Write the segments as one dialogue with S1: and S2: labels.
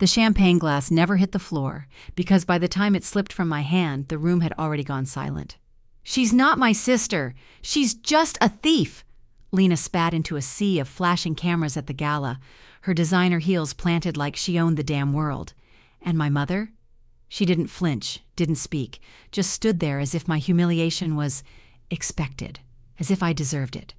S1: The champagne glass never hit the floor, because by the time it slipped from my hand, the room had already gone silent. "She's not my sister! She's just a thief!" Lena spat into a sea of flashing cameras at the gala, her designer heels planted like she owned the damn world. And my mother? She didn't flinch, didn't speak, just stood there as if my humiliation was expected, as if I deserved it.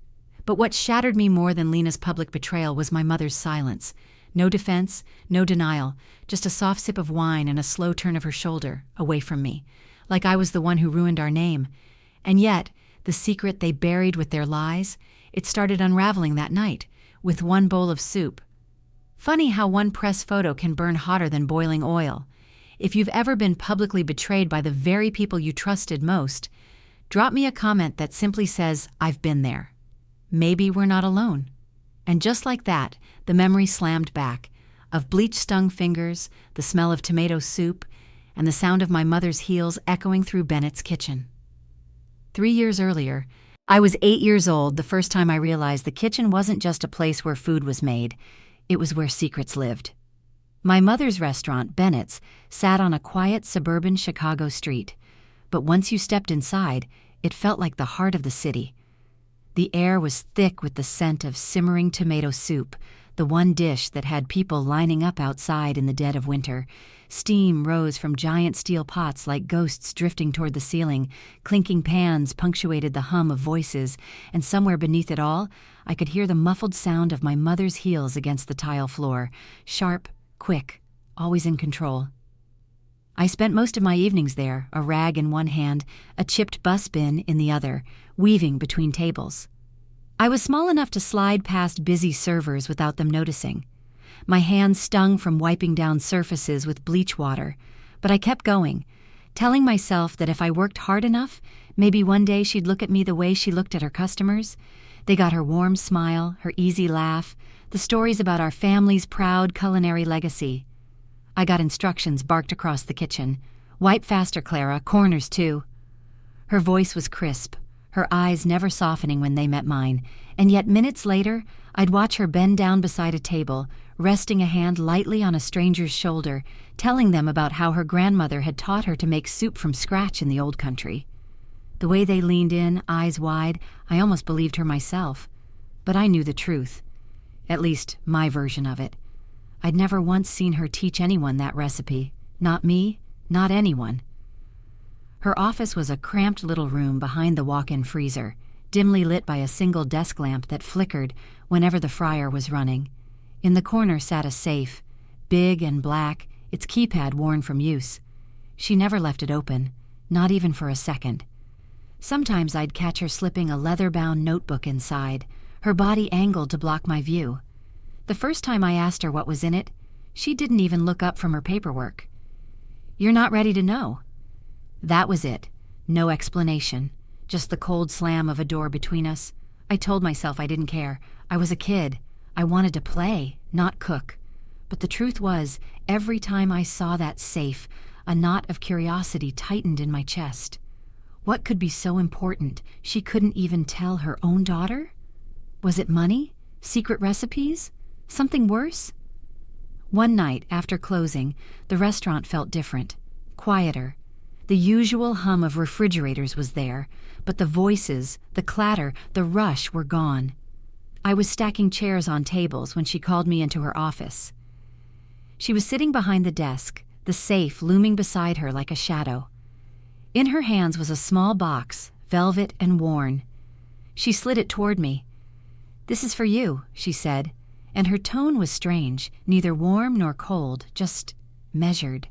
S1: But what shattered me more than Lena's public betrayal was my mother's silence. No defense, no denial, just a soft sip of wine and a slow turn of her shoulder, away from me, like I was the one who ruined our name. And yet, the secret they buried with their lies, it started unraveling that night, with one bowl of soup. Funny how one press photo can burn hotter than boiling oil. If you've ever been publicly betrayed by the very people you trusted most, drop me a comment that simply says, "I've been there." Maybe we're not alone. And just like that, the memory slammed back, of bleach-stung fingers, the smell of tomato soup, and the sound of my mother's heels echoing through Bennett's kitchen. 3 years earlier, I was 8 years old the first time I realized the kitchen wasn't just a place where food was made, it was where secrets lived. My mother's restaurant, Bennett's, sat on a quiet suburban Chicago street, but once you stepped inside, it felt like the heart of the city. The air was thick with the scent of simmering tomato soup, the one dish that had people lining up outside in the dead of winter. Steam rose from giant steel pots like ghosts drifting toward the ceiling, clinking pans punctuated the hum of voices, and somewhere beneath it all, I could hear the muffled sound of my mother's heels against the tile floor, sharp, quick, always in control. I spent most of my evenings there, a rag in one hand, a chipped bus bin in the other, weaving between tables. I was small enough to slide past busy servers without them noticing. My hands stung from wiping down surfaces with bleach water, but I kept going, telling myself that if I worked hard enough, maybe one day she'd look at me the way she looked at her customers. They got her warm smile, her easy laugh, the stories about our family's proud culinary legacy. I got instructions barked across the kitchen. "Wipe faster, Clara, corners too." Her voice was crisp, her eyes never softening when they met mine, and yet minutes later, I'd watch her bend down beside a table, resting a hand lightly on a stranger's shoulder, telling them about how her grandmother had taught her to make soup from scratch in the old country. The way they leaned in, eyes wide, I almost believed her myself. But I knew the truth. At least, my version of it. I'd never once seen her teach anyone that recipe. Not me, not anyone. Her office was a cramped little room behind the walk-in freezer, dimly lit by a single desk lamp that flickered whenever the fryer was running. In the corner sat a safe, big and black, its keypad worn from use. She never left it open, not even for a second. Sometimes I'd catch her slipping a leather-bound notebook inside, her body angled to block my view. The first time I asked her what was in it, she didn't even look up from her paperwork. "You're not ready to know." That was it. No explanation. Just the cold slam of a door between us. I told myself I didn't care. I was a kid. I wanted to play, not cook. But the truth was, every time I saw that safe, a knot of curiosity tightened in my chest. What could be so important she couldn't even tell her own daughter? Was it money? Secret recipes? Something worse? One night, after closing, the restaurant felt different, quieter. The usual hum of refrigerators was there, but the voices, the clatter, the rush were gone. I was stacking chairs on tables when she called me into her office. She was sitting behind the desk, the safe looming beside her like a shadow. In her hands was a small box, velvet and worn. She slid it toward me. "This is for you," she said, and her tone was strange, neither warm nor cold, just measured.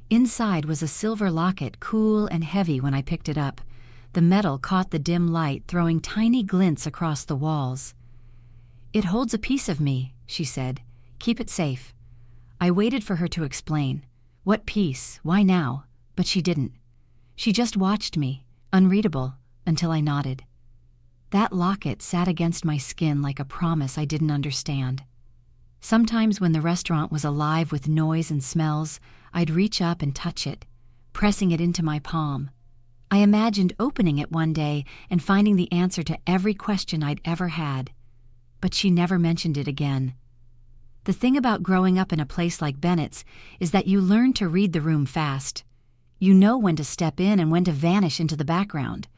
S1: Inside was a silver locket, cool and heavy when I picked it up. The metal caught the dim light, throwing tiny glints across the walls. "It holds a piece of me," she said. "Keep it safe." I waited for her to explain. What piece? Why now? But she didn't. She just watched me, unreadable, until I nodded. That locket sat against my skin like a promise I didn't understand. Sometimes when the restaurant was alive with noise and smells, I'd reach up and touch it, pressing it into my palm. I imagined opening it one day and finding the answer to every question I'd ever had. But she never mentioned it again. The thing about growing up in a place like Bennett's is that you learn to read the room fast. You know when to step in and when to vanish into the background.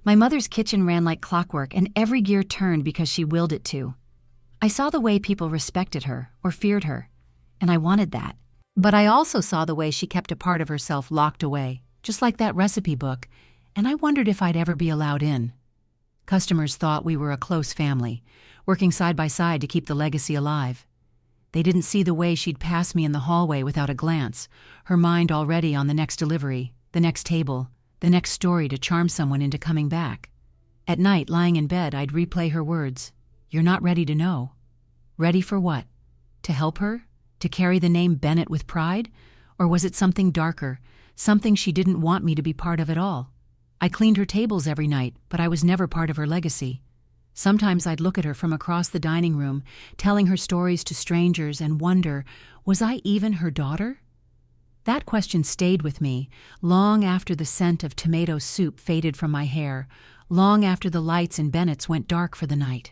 S1: My mother's kitchen ran like clockwork, and every gear turned because she willed it to. I saw the way people respected her or feared her, and I wanted that. But I also saw the way she kept a part of herself locked away, just like that recipe book, and I wondered if I'd ever be allowed in. Customers thought we were a close family, working side by side to keep the legacy alive. They didn't see the way she'd pass me in the hallway without a glance, her mind already on the next delivery, the next table, the next story to charm someone into coming back. At night, lying in bed, I'd replay her words. "You're not ready to know." Ready for what? To help her? To carry the name Bennett with pride? Or was it something darker, something she didn't want me to be part of at all? I cleaned her tables every night, but I was never part of her legacy. Sometimes I'd look at her from across the dining room, telling her stories to strangers, and wonder, was I even her daughter? That question stayed with me long after the scent of tomato soup faded from my hair, long after the lights in Bennett's went dark for the night.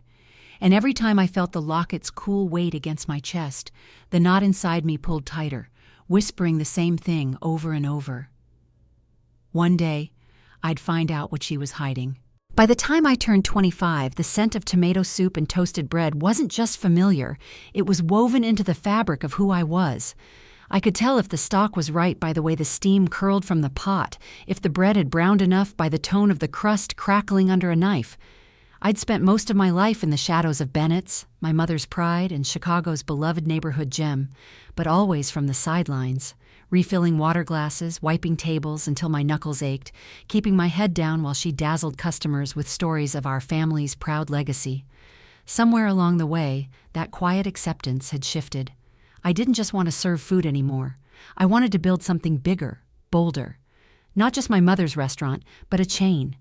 S1: And every time I felt the locket's cool weight against my chest, the knot inside me pulled tighter, whispering the same thing over and over. One day, I'd find out what she was hiding. By the time I turned 25, the scent of tomato soup and toasted bread wasn't just familiar, it was woven into the fabric of who I was. I could tell if the stock was right by the way the steam curled from the pot, if the bread had browned enough by the tone of the crust crackling under a knife. I'd spent most of my life in the shadows of Bennett's, my mother's pride, and Chicago's beloved neighborhood gem, but always from the sidelines, refilling water glasses, wiping tables until my knuckles ached, keeping my head down while she dazzled customers with stories of our family's proud legacy. Somewhere along the way, that quiet acceptance had shifted. I didn't just want to serve food anymore. I wanted to build something bigger, bolder. Not just my mother's restaurant, but a chain.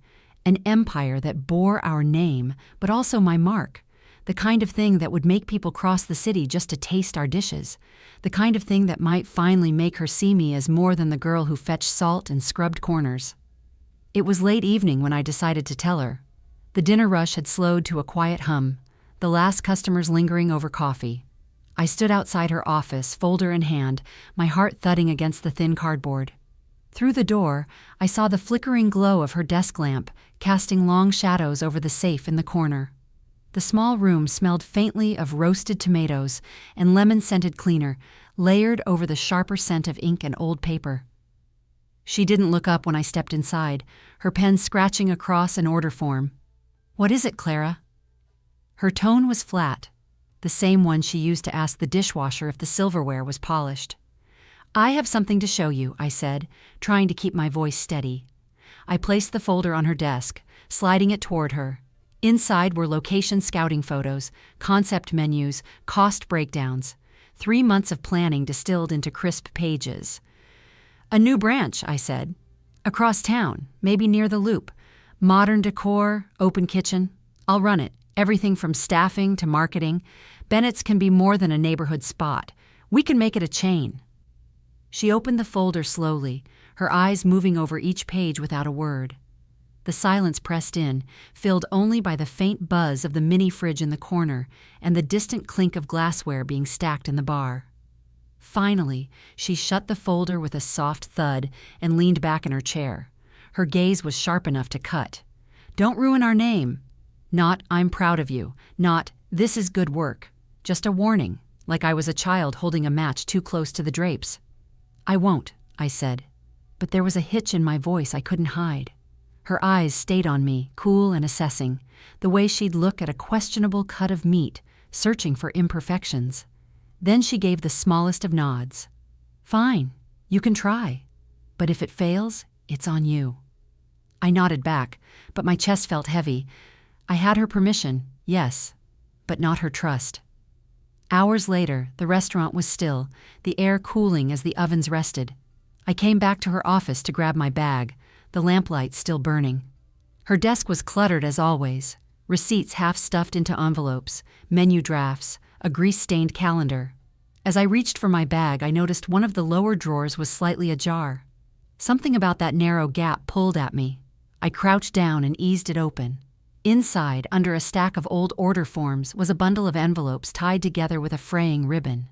S1: An empire that bore our name, but also my mark. The kind of thing that would make people cross the city just to taste our dishes. The kind of thing that might finally make her see me as more than the girl who fetched salt and scrubbed corners. It was late evening when I decided to tell her. The dinner rush had slowed to a quiet hum, the last customers lingering over coffee. I stood outside her office, folder in hand, my heart thudding against the thin cardboard. Through the door, I saw the flickering glow of her desk lamp, casting long shadows over the safe in the corner. The small room smelled faintly of roasted tomatoes and lemon-scented cleaner, layered over the sharper scent of ink and old paper. She didn't look up when I stepped inside, her pen scratching across an order form. "What is it, Clara?" Her tone was flat, the same one she used to ask the dishwasher if the silverware was polished. "I have something to show you," I said, trying to keep my voice steady. I placed the folder on her desk, sliding it toward her. Inside were location scouting photos, concept menus, cost breakdowns. 3 months of planning distilled into crisp pages. "A new branch," I said. "Across town, maybe near the Loop. Modern decor, open kitchen. I'll run it, everything from staffing to marketing. Bennett's can be more than a neighborhood spot. We can make it a chain." She opened the folder slowly, her eyes moving over each page without a word. The silence pressed in, filled only by the faint buzz of the mini fridge in the corner and the distant clink of glassware being stacked in the bar. Finally, she shut the folder with a soft thud and leaned back in her chair. Her gaze was sharp enough to cut. "Don't ruin our name. Not, 'I'm proud of you.' Not, 'This is good work.' Just a warning, like I was a child holding a match too close to the drapes." "I won't," I said, but there was a hitch in my voice I couldn't hide. Her eyes stayed on me, cool and assessing, the way she'd look at a questionable cut of meat, searching for imperfections. Then she gave the smallest of nods. "Fine, you can try. But if it fails, it's on you." I nodded back, but my chest felt heavy. I had her permission, yes, but not her trust. Hours later, the restaurant was still, the air cooling as the ovens rested. I came back to her office to grab my bag, the lamplight still burning. Her desk was cluttered as always, receipts half stuffed into envelopes, menu drafts, a grease-stained calendar. As I reached for my bag, I noticed one of the lower drawers was slightly ajar. Something about that narrow gap pulled at me. I crouched down and eased it open. Inside, under a stack of old order forms, was a bundle of envelopes tied together with a fraying ribbon.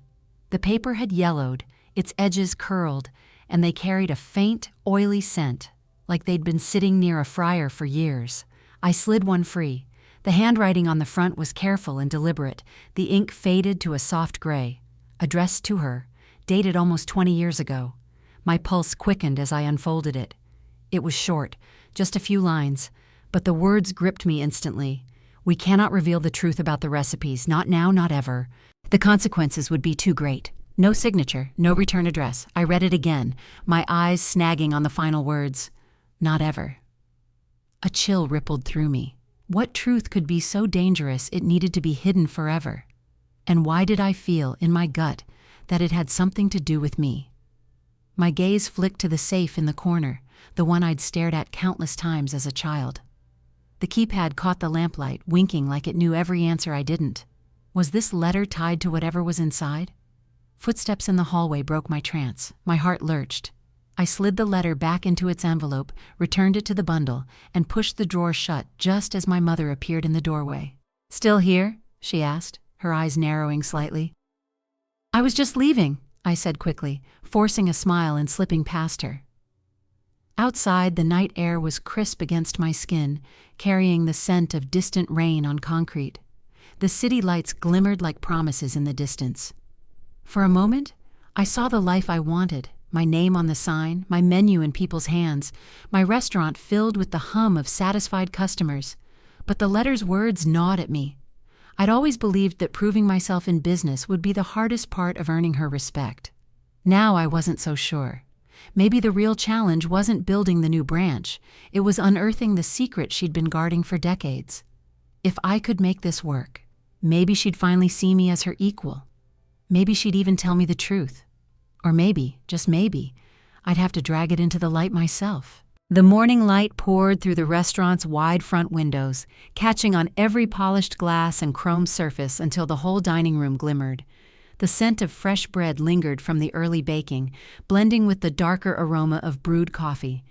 S1: The paper had yellowed, its edges curled, and they carried a faint, oily scent, like they'd been sitting near a fryer for years. I slid one free. The handwriting on the front was careful and deliberate, the ink faded to a soft gray. Addressed to her, dated almost 20 years ago. My pulse quickened as I unfolded it. It was short, just a few lines, but the words gripped me instantly. We cannot reveal the truth about the recipes, not now, not ever. The consequences would be too great. No signature, no return address. I read it again, my eyes snagging on the final words. Not ever. A chill rippled through me. What truth could be so dangerous it needed to be hidden forever? And why did I feel, in my gut, that it had something to do with me? My gaze flicked to the safe in the corner, the one I'd stared at countless times as a child. The keypad caught the lamplight, winking like it knew every answer I didn't. Was this letter tied to whatever was inside? Footsteps in the hallway broke my trance. My heart lurched. I slid the letter back into its envelope, returned it to the bundle, and pushed the drawer shut just as my mother appeared in the doorway. "Still here?" she asked, her eyes narrowing slightly. "I was just leaving," I said quickly, forcing a smile and slipping past her. Outside, the night air was crisp against my skin, carrying the scent of distant rain on concrete. The city lights glimmered like promises in the distance. For a moment, I saw the life I wanted, my name on the sign, my menu in people's hands, my restaurant filled with the hum of satisfied customers. But the letter's words gnawed at me. I'd always believed that proving myself in business would be the hardest part of earning her respect. Now I wasn't so sure. Maybe the real challenge wasn't building the new branch, it was unearthing the secret she'd been guarding for decades. If I could make this work, maybe she'd finally see me as her equal. Maybe she'd even tell me the truth. Or maybe, just maybe, I'd have to drag it into the light myself. The morning light poured through the restaurant's wide front windows, catching on every polished glass and chrome surface until the whole dining room glimmered. The scent of fresh bread lingered from the early baking, blending with the darker aroma of brewed coffee.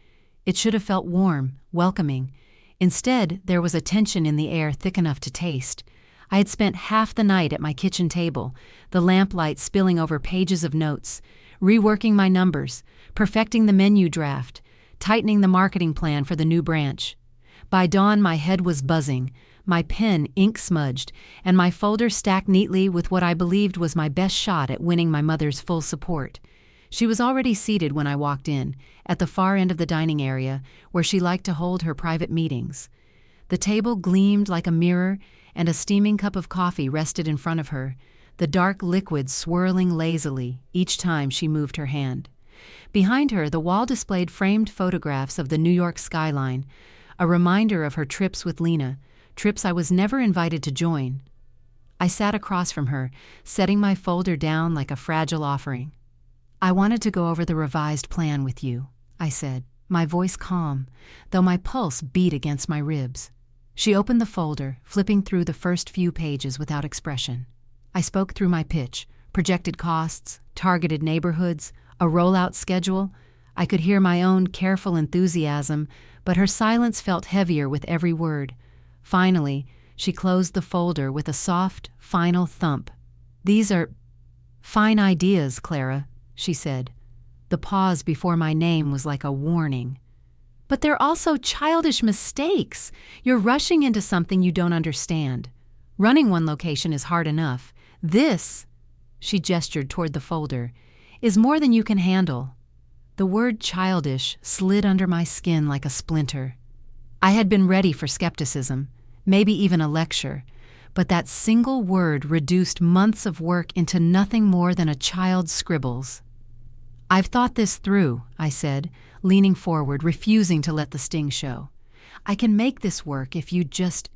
S1: It should have felt warm, welcoming. Instead, there was a tension in the air thick enough to taste. I had spent half the night at my kitchen table, the lamplight spilling over pages of notes, reworking my numbers, perfecting the menu draft, tightening the marketing plan for the new branch. By dawn, my head was buzzing, my pen ink-smudged, and my folder stacked neatly with what I believed was my best shot at winning my mother's full support. She was already seated when I walked in, at the far end of the dining area, where she liked to hold her private meetings. The table gleamed like a mirror, and a steaming cup of coffee rested in front of her, the dark liquid swirling lazily each time she moved her hand. Behind her, the wall displayed framed photographs of the New York skyline, a reminder of her trips with Lena, trips I was never invited to join. I sat across from her, setting my folder down like a fragile offering. "I wanted to go over the revised plan with you," I said, my voice calm, though my pulse beat against my ribs. She opened the folder, flipping through the first few pages without expression. I spoke through my pitch, projected costs, targeted neighborhoods, a rollout schedule. I could hear my own careful enthusiasm, but her silence felt heavier with every word. Finally, she closed the folder with a soft, final thump. "These are fine ideas, Clara," she said. The pause before my name was like a warning. "But they're also childish mistakes. You're rushing into something you don't understand. Running one location is hard enough. This," she gestured toward the folder, "is more than you can handle." The word childish slid under my skin like a splinter. I had been ready for skepticism, maybe even a lecture, but that single word reduced months of work into nothing more than a child's scribbles. "I've thought this through," I said, leaning forward, refusing to let the sting show. "I can make this work if you just—"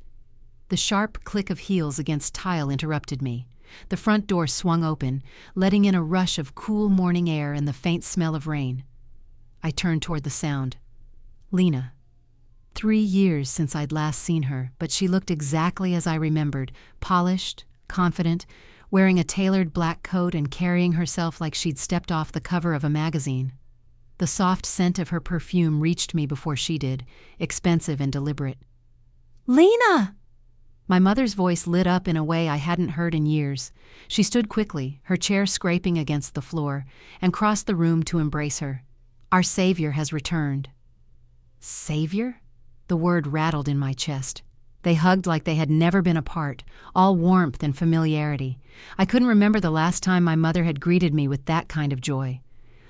S1: The sharp click of heels against tile interrupted me. The front door swung open, letting in a rush of cool morning air and the faint smell of rain. I turned toward the sound. Lena. 3 years since I'd last seen her, but she looked exactly as I remembered, polished, confident, wearing a tailored black coat and carrying herself like she'd stepped off the cover of a magazine. The soft scent of her perfume reached me before she did, expensive and deliberate. Lena! My mother's voice lit up in a way I hadn't heard in years. She stood quickly, her chair scraping against the floor, and crossed the room to embrace her. Our Savior has returned. Savior? The word rattled in my chest. They hugged like they had never been apart, all warmth and familiarity. I couldn't remember the last time my mother had greeted me with that kind of joy.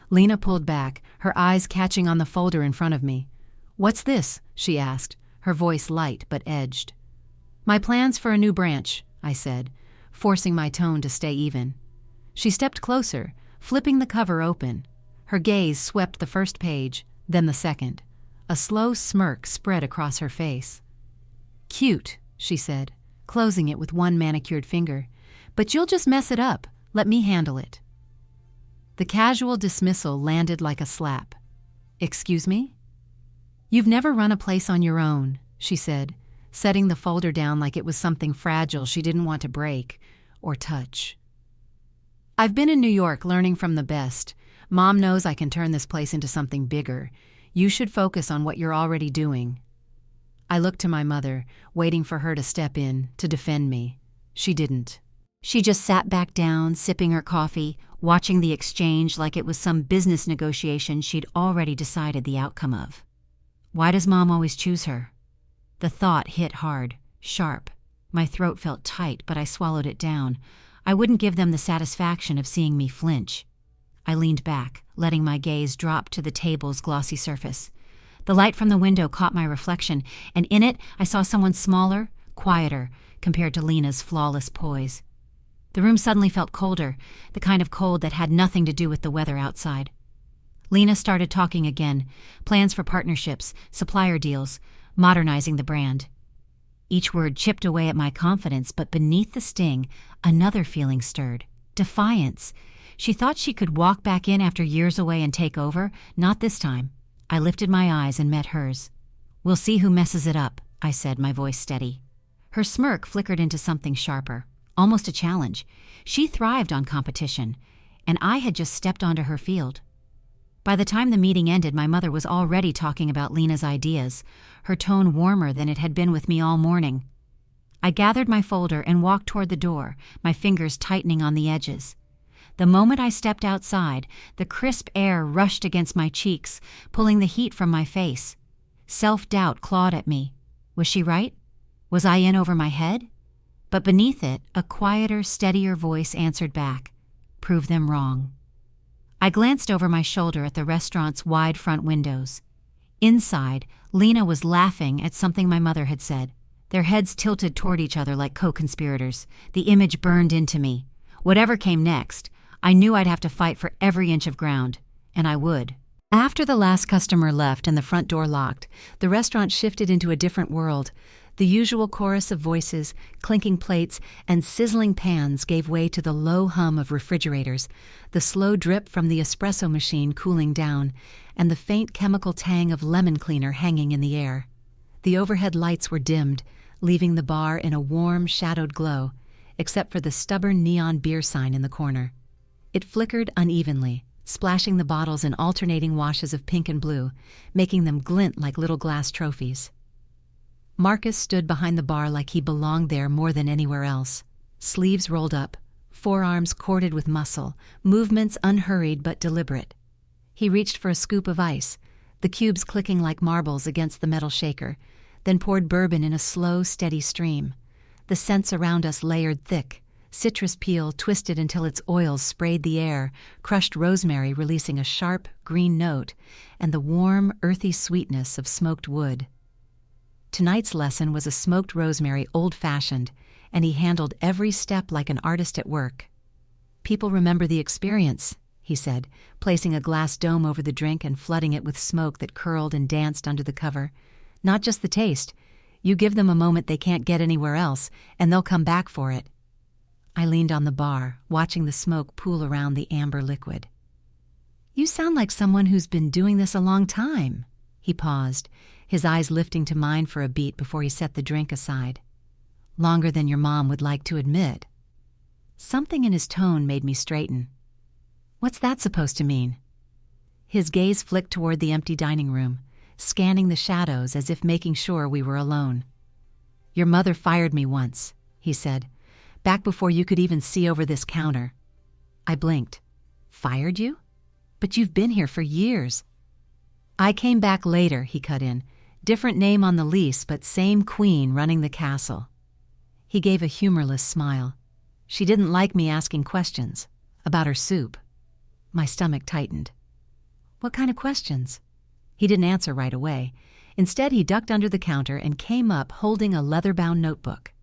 S1: Lena pulled back, her eyes catching on the folder in front of me. "What's this?" she asked, her voice light but edged. "My plans for a new branch," I said, forcing my tone to stay even. She stepped closer, flipping the cover open. Her gaze swept the first page, then the second. A slow smirk spread across her face. "Cute," she said, closing it with one manicured finger. "But you'll just mess it up. Let me handle it." The casual dismissal landed like a slap. "Excuse me?" "You've never run a place on your own," she said, setting the folder down like it was something fragile she didn't want to break or touch. "I've been in New York learning from the best. Mom knows I can turn this place into something bigger. You should focus on what you're already doing." I looked to my mother, waiting for her to step in, to defend me. She didn't. She just sat back down, sipping her coffee, watching the exchange like it was some business negotiation she'd already decided the outcome of. Why does Mom always choose her? The thought hit hard, sharp. My throat felt tight, but I swallowed it down. I wouldn't give them the satisfaction of seeing me flinch. I leaned back, letting my gaze drop to the table's glossy surface. The light from the window caught my reflection, and in it I saw someone smaller, quieter, compared to Lena's flawless poise. The room suddenly felt colder, the kind of cold that had nothing to do with the weather outside. Lena started talking again, plans for partnerships, supplier deals, modernizing the brand. Each word chipped away at my confidence, but beneath the sting, another feeling stirred. Defiance. She thought she could walk back in after years away and take over. Not this time. I lifted my eyes and met hers. "We'll see who messes it up," I said, my voice steady. Her smirk flickered into something sharper, almost a challenge. She thrived on competition, and I had just stepped onto her field. By the time the meeting ended, my mother was already talking about Lena's ideas, her tone warmer than it had been with me all morning. I gathered my folder and walked toward the door, my fingers tightening on the edges. The moment I stepped outside, the crisp air rushed against my cheeks, pulling the heat from my face. Self-doubt clawed at me. Was she right? Was I in over my head? But beneath it, a quieter, steadier voice answered back. Prove them wrong. I glanced over my shoulder at the restaurant's wide front windows. Inside, Lena was laughing at something my mother had said. Their heads tilted toward each other like co-conspirators. The image burned into me. Whatever came next, I knew I'd have to fight for every inch of ground, and I would. After the last customer left and the front door locked, the restaurant shifted into a different world. The usual chorus of voices, clinking plates, and sizzling pans gave way to the low hum of refrigerators, the slow drip from the espresso machine cooling down, and the faint chemical tang of lemon cleaner hanging in the air. The overhead lights were dimmed, leaving the bar in a warm, shadowed glow, except for the stubborn neon beer sign in the corner. It flickered unevenly, splashing the bottles in alternating washes of pink and blue, making them glint like little glass trophies. Marcus stood behind the bar like he belonged there more than anywhere else. Sleeves rolled up, forearms corded with muscle, movements unhurried but deliberate. He reached for a scoop of ice, the cubes clicking like marbles against the metal shaker, then poured bourbon in a slow, steady stream. The scents around us layered thick, citrus peel twisted until its oils sprayed the air, crushed rosemary releasing a sharp, green note, and the warm, earthy sweetness of smoked wood. Tonight's lesson was a smoked rosemary old-fashioned, and he handled every step like an artist at work. "People remember the experience," he said, placing a glass dome over the drink and flooding it with smoke that curled and danced under the cover. "Not just the taste. You give them a moment they can't get anywhere else, and they'll come back for it." I leaned on the bar, watching the smoke pool around the amber liquid. "You sound like someone who's been doing this a long time." He paused, his eyes lifting to mine for a beat before he set the drink aside. "Longer than your mom would like to admit." Something in his tone made me straighten. "What's that supposed to mean?" His gaze flicked toward the empty dining room, scanning the shadows as if making sure we were alone. "Your mother fired me once," he said, "back before you could even see over this counter." I blinked. "Fired you? But you've been here for years." "I came back later," he cut in. "Different name on the lease, but same queen running the castle." He gave a humorless smile. "She didn't like me asking questions about her soup." My stomach tightened. "What kind of questions?" He didn't answer right away. Instead, he ducked under the counter and came up holding a leather-bound notebook.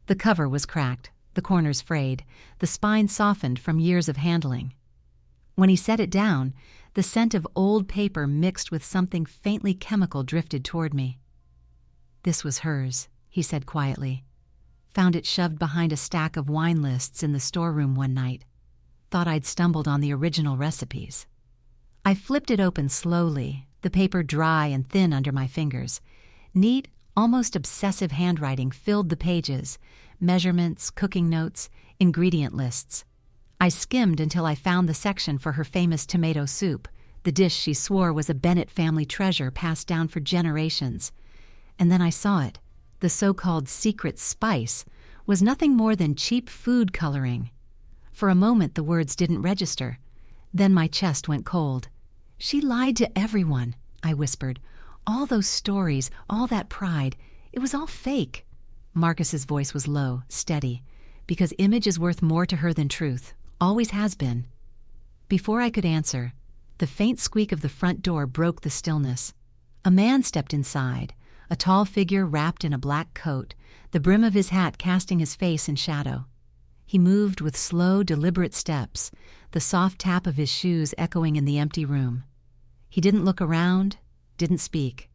S1: The cover was cracked, the corners frayed, the spine softened from years of handling. When he set it down, the scent of old paper mixed with something faintly chemical drifted toward me. "This was hers," he said quietly. "Found it shoved behind a stack of wine lists in the storeroom one night. Thought I'd stumbled on the original recipes." I flipped it open slowly, the paper dry and thin under my fingers. Neat, almost obsessive handwriting filled the pages, measurements, cooking notes, ingredient lists. I skimmed until I found the section for her famous tomato soup, the dish she swore was a Bennett family treasure passed down for generations. And then I saw it. The so-called secret spice was nothing more than cheap food coloring. For a moment the words didn't register. Then my chest went cold. "She lied to everyone," I whispered. "All those stories, all that pride, it was all fake." Marcus's voice was low, steady, "Because image is worth more to her than truth. Always has been." Before I could answer, the faint squeak of the front door broke the stillness. A man stepped inside, a tall figure wrapped in a black coat, the brim of his hat casting his face in shadow. He moved with slow, deliberate steps, the soft tap of his shoes echoing in the empty room. He didn't look around, didn't speak,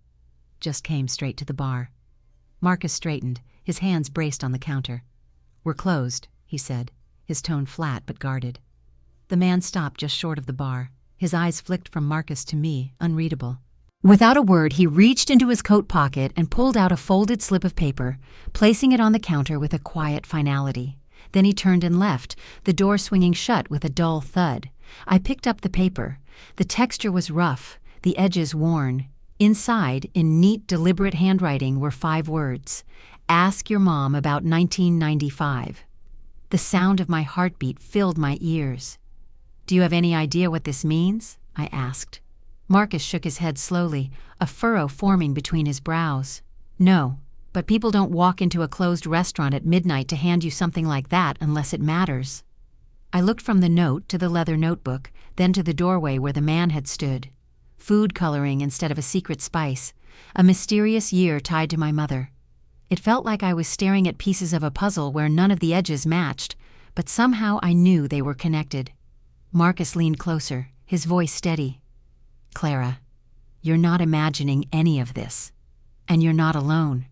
S1: just came straight to the bar. Marcus straightened, his hands braced on the counter. "We're closed," he said, his tone flat but guarded. The man stopped just short of the bar. His eyes flicked from Marcus to me, unreadable. Without a word, he reached into his coat pocket and pulled out a folded slip of paper, placing it on the counter with a quiet finality. Then he turned and left, the door swinging shut with a dull thud. I picked up the paper. The texture was rough, the edges worn. Inside, in neat, deliberate handwriting, were 5 words. "Ask your mom about 1995. The sound of my heartbeat filled my ears. "Do you have any idea what this means?" I asked. Marcus shook his head slowly, a furrow forming between his brows. "No, but people don't walk into a closed restaurant at midnight to hand you something like that unless it matters." I looked from the note to the leather notebook, then to the doorway where the man had stood. Food coloring instead of a secret spice, a mysterious year tied to my mother. It felt like I was staring at pieces of a puzzle where none of the edges matched, but somehow I knew they were connected. Marcus leaned closer, his voice steady. "Clara, you're not imagining any of this, and you're not alone."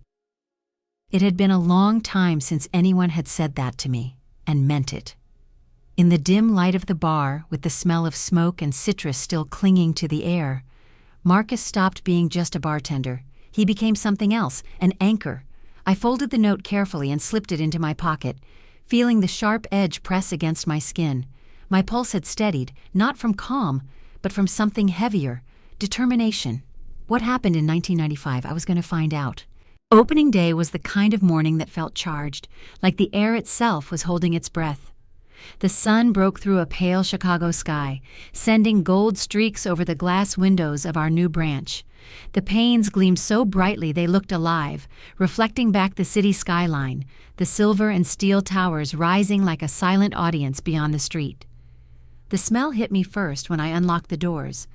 S1: It had been a long time since anyone had said that to me, and meant it. In the dim light of the bar, with the smell of smoke and citrus still clinging to the air, Marcus stopped being just a bartender. He became something else, an anchor. I folded the note carefully and slipped it into my pocket, feeling the sharp edge press against my skin. My pulse had steadied, not from calm, but from something heavier, determination. What happened in 1995? I was going to find out. Opening day was the kind of morning that felt charged, like the air itself was holding its breath. The sun broke through a pale Chicago sky, sending gold streaks over the glass windows of our new branch. The panes gleamed so brightly they looked alive, reflecting back the city skyline, the silver and steel towers rising like a silent audience beyond the street. The smell hit me first when I unlocked the doors,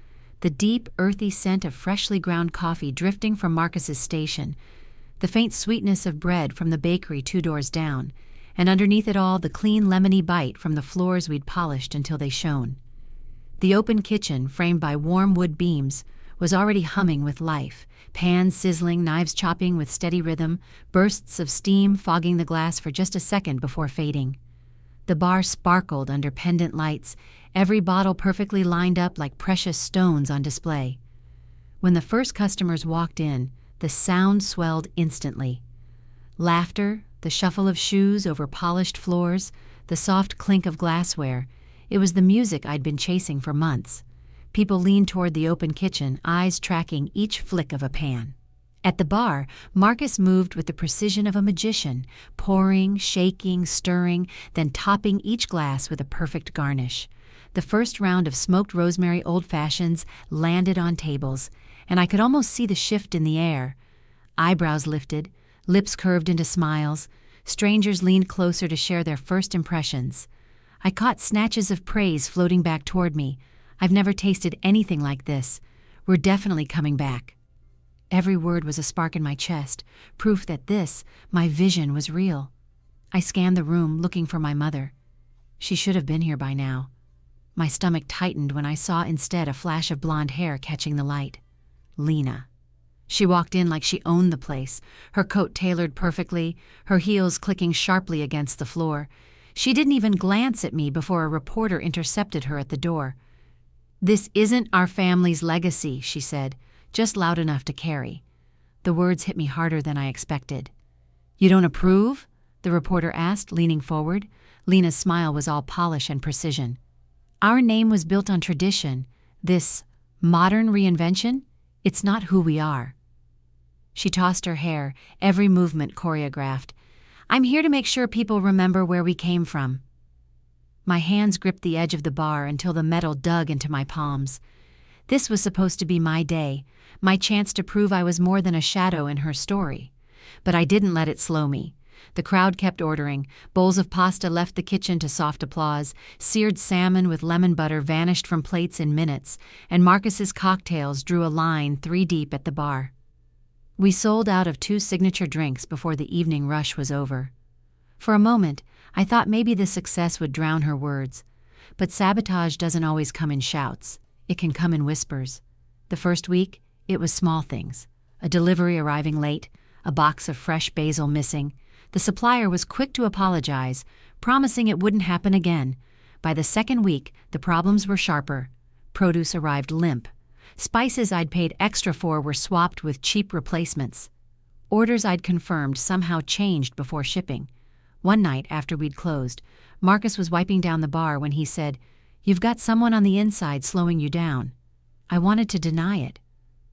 S1: the deep, earthy scent of freshly ground coffee drifting from Marcus's station, the faint sweetness of bread from the bakery 2 doors down, and underneath it all the clean lemony bite from the floors we'd polished until they shone. The open kitchen, framed by warm wood beams, was already humming with life, pans sizzling, knives chopping with steady rhythm, bursts of steam fogging the glass for just a second before fading. The bar sparkled under pendant lights, every bottle perfectly lined up like precious stones on display. When the first customers walked in, the sound swelled instantly. Laughter, the shuffle of shoes over polished floors, the soft clink of glassware. It was the music I'd been chasing for months. People leaned toward the open kitchen, eyes tracking each flick of a pan. At the bar, Marcus moved with the precision of a magician, pouring, shaking, stirring, then topping each glass with a perfect garnish. The first round of smoked rosemary old-fashions landed on tables, and I could almost see the shift in the air. Eyebrows lifted, lips curved into smiles. Strangers leaned closer to share their first impressions. I caught snatches of praise floating back toward me. I've never tasted anything like this. We're definitely coming back. Every word was a spark in my chest, proof that this, my vision, was real. I scanned the room, looking for my mother. She should have been here by now. My stomach tightened when I saw instead a flash of blonde hair catching the light. Lena. She walked in like she owned the place, her coat tailored perfectly, her heels clicking sharply against the floor. She didn't even glance at me before a reporter intercepted her at the door. "This isn't our family's legacy," she said, just loud enough to carry. The words hit me harder than I expected. "You don't approve?" the reporter asked, leaning forward. Lena's smile was all polish and precision. "Our name was built on tradition. This modern reinvention, it's not who we are." She tossed her hair, every movement choreographed. "I'm here to make sure people remember where we came from." My hands gripped the edge of the bar until the metal dug into my palms. This was supposed to be my day, my chance to prove I was more than a shadow in her story. But I didn't let it slow me. The crowd kept ordering. Bowls of pasta left the kitchen to soft applause. Seared salmon with lemon butter vanished from plates in minutes, and Marcus's cocktails drew a line 3 deep at the bar. We sold out of 2 signature drinks before the evening rush was over. For a moment, I thought maybe the success would drown her words. But sabotage doesn't always come in shouts. It can come in whispers. The first week, it was small things. A delivery arriving late, a box of fresh basil missing. The supplier was quick to apologize, promising it wouldn't happen again. By the second week, the problems were sharper. Produce arrived limp. Spices I'd paid extra for were swapped with cheap replacements. Orders I'd confirmed somehow changed before shipping. One night after we'd closed, Marcus was wiping down the bar when he said, "You've got someone on the inside slowing you down." I wanted to deny it,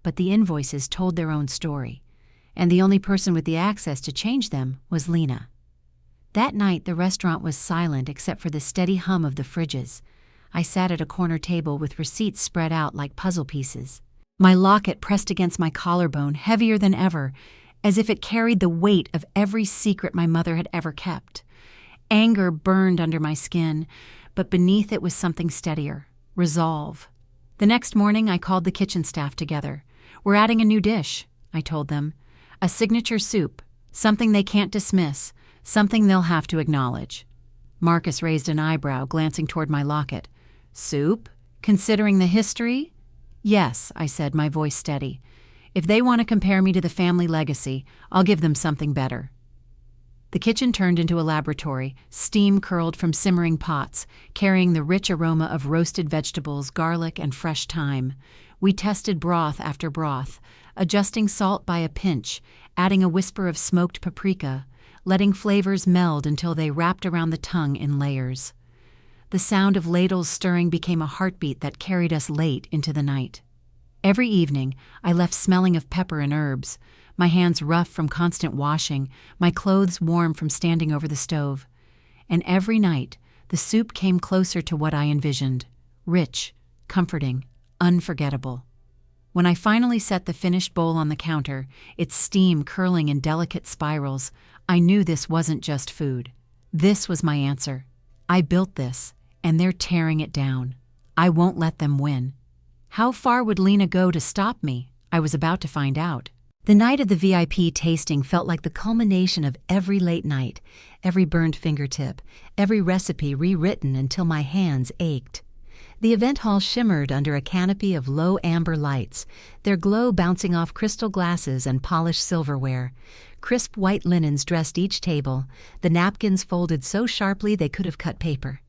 S1: but the invoices told their own story, and the only person with the access to change them was Lena. That night the restaurant was silent except for the steady hum of the fridges. I sat at a corner table with receipts spread out like puzzle pieces. My locket pressed against my collarbone, heavier than ever, as if it carried the weight of every secret my mother had ever kept. Anger burned under my skin, but beneath it was something steadier, resolve. The next morning I called the kitchen staff together. "We're adding a new dish," I told them. "A signature soup, something they can't dismiss, something they'll have to acknowledge." Marcus raised an eyebrow, glancing toward my locket. "Soup? Considering the history?" "Yes," I said, my voice steady. "If they want to compare me to the family legacy, I'll give them something better." The kitchen turned into a laboratory, steam curled from simmering pots, carrying the rich aroma of roasted vegetables, garlic, and fresh thyme. We tested broth after broth, adjusting salt by a pinch, adding a whisper of smoked paprika, letting flavors meld until they wrapped around the tongue in layers. The sound of ladles stirring became a heartbeat that carried us late into the night. Every evening, I left smelling of pepper and herbs, my hands rough from constant washing, my clothes warm from standing over the stove. And every night, the soup came closer to what I envisioned, rich, comforting, unforgettable. When I finally set the finished bowl on the counter, its steam curling in delicate spirals, I knew this wasn't just food. This was my answer. I built this, and they're tearing it down. I won't let them win. How far would Lena go to stop me? I was about to find out. The night of the VIP tasting felt like the culmination of every late night, every burned fingertip, every recipe rewritten until my hands ached. The event hall shimmered under a canopy of low amber lights, their glow bouncing off crystal glasses and polished silverware. Crisp white linens dressed each table, the napkins folded so sharply they could have cut paper.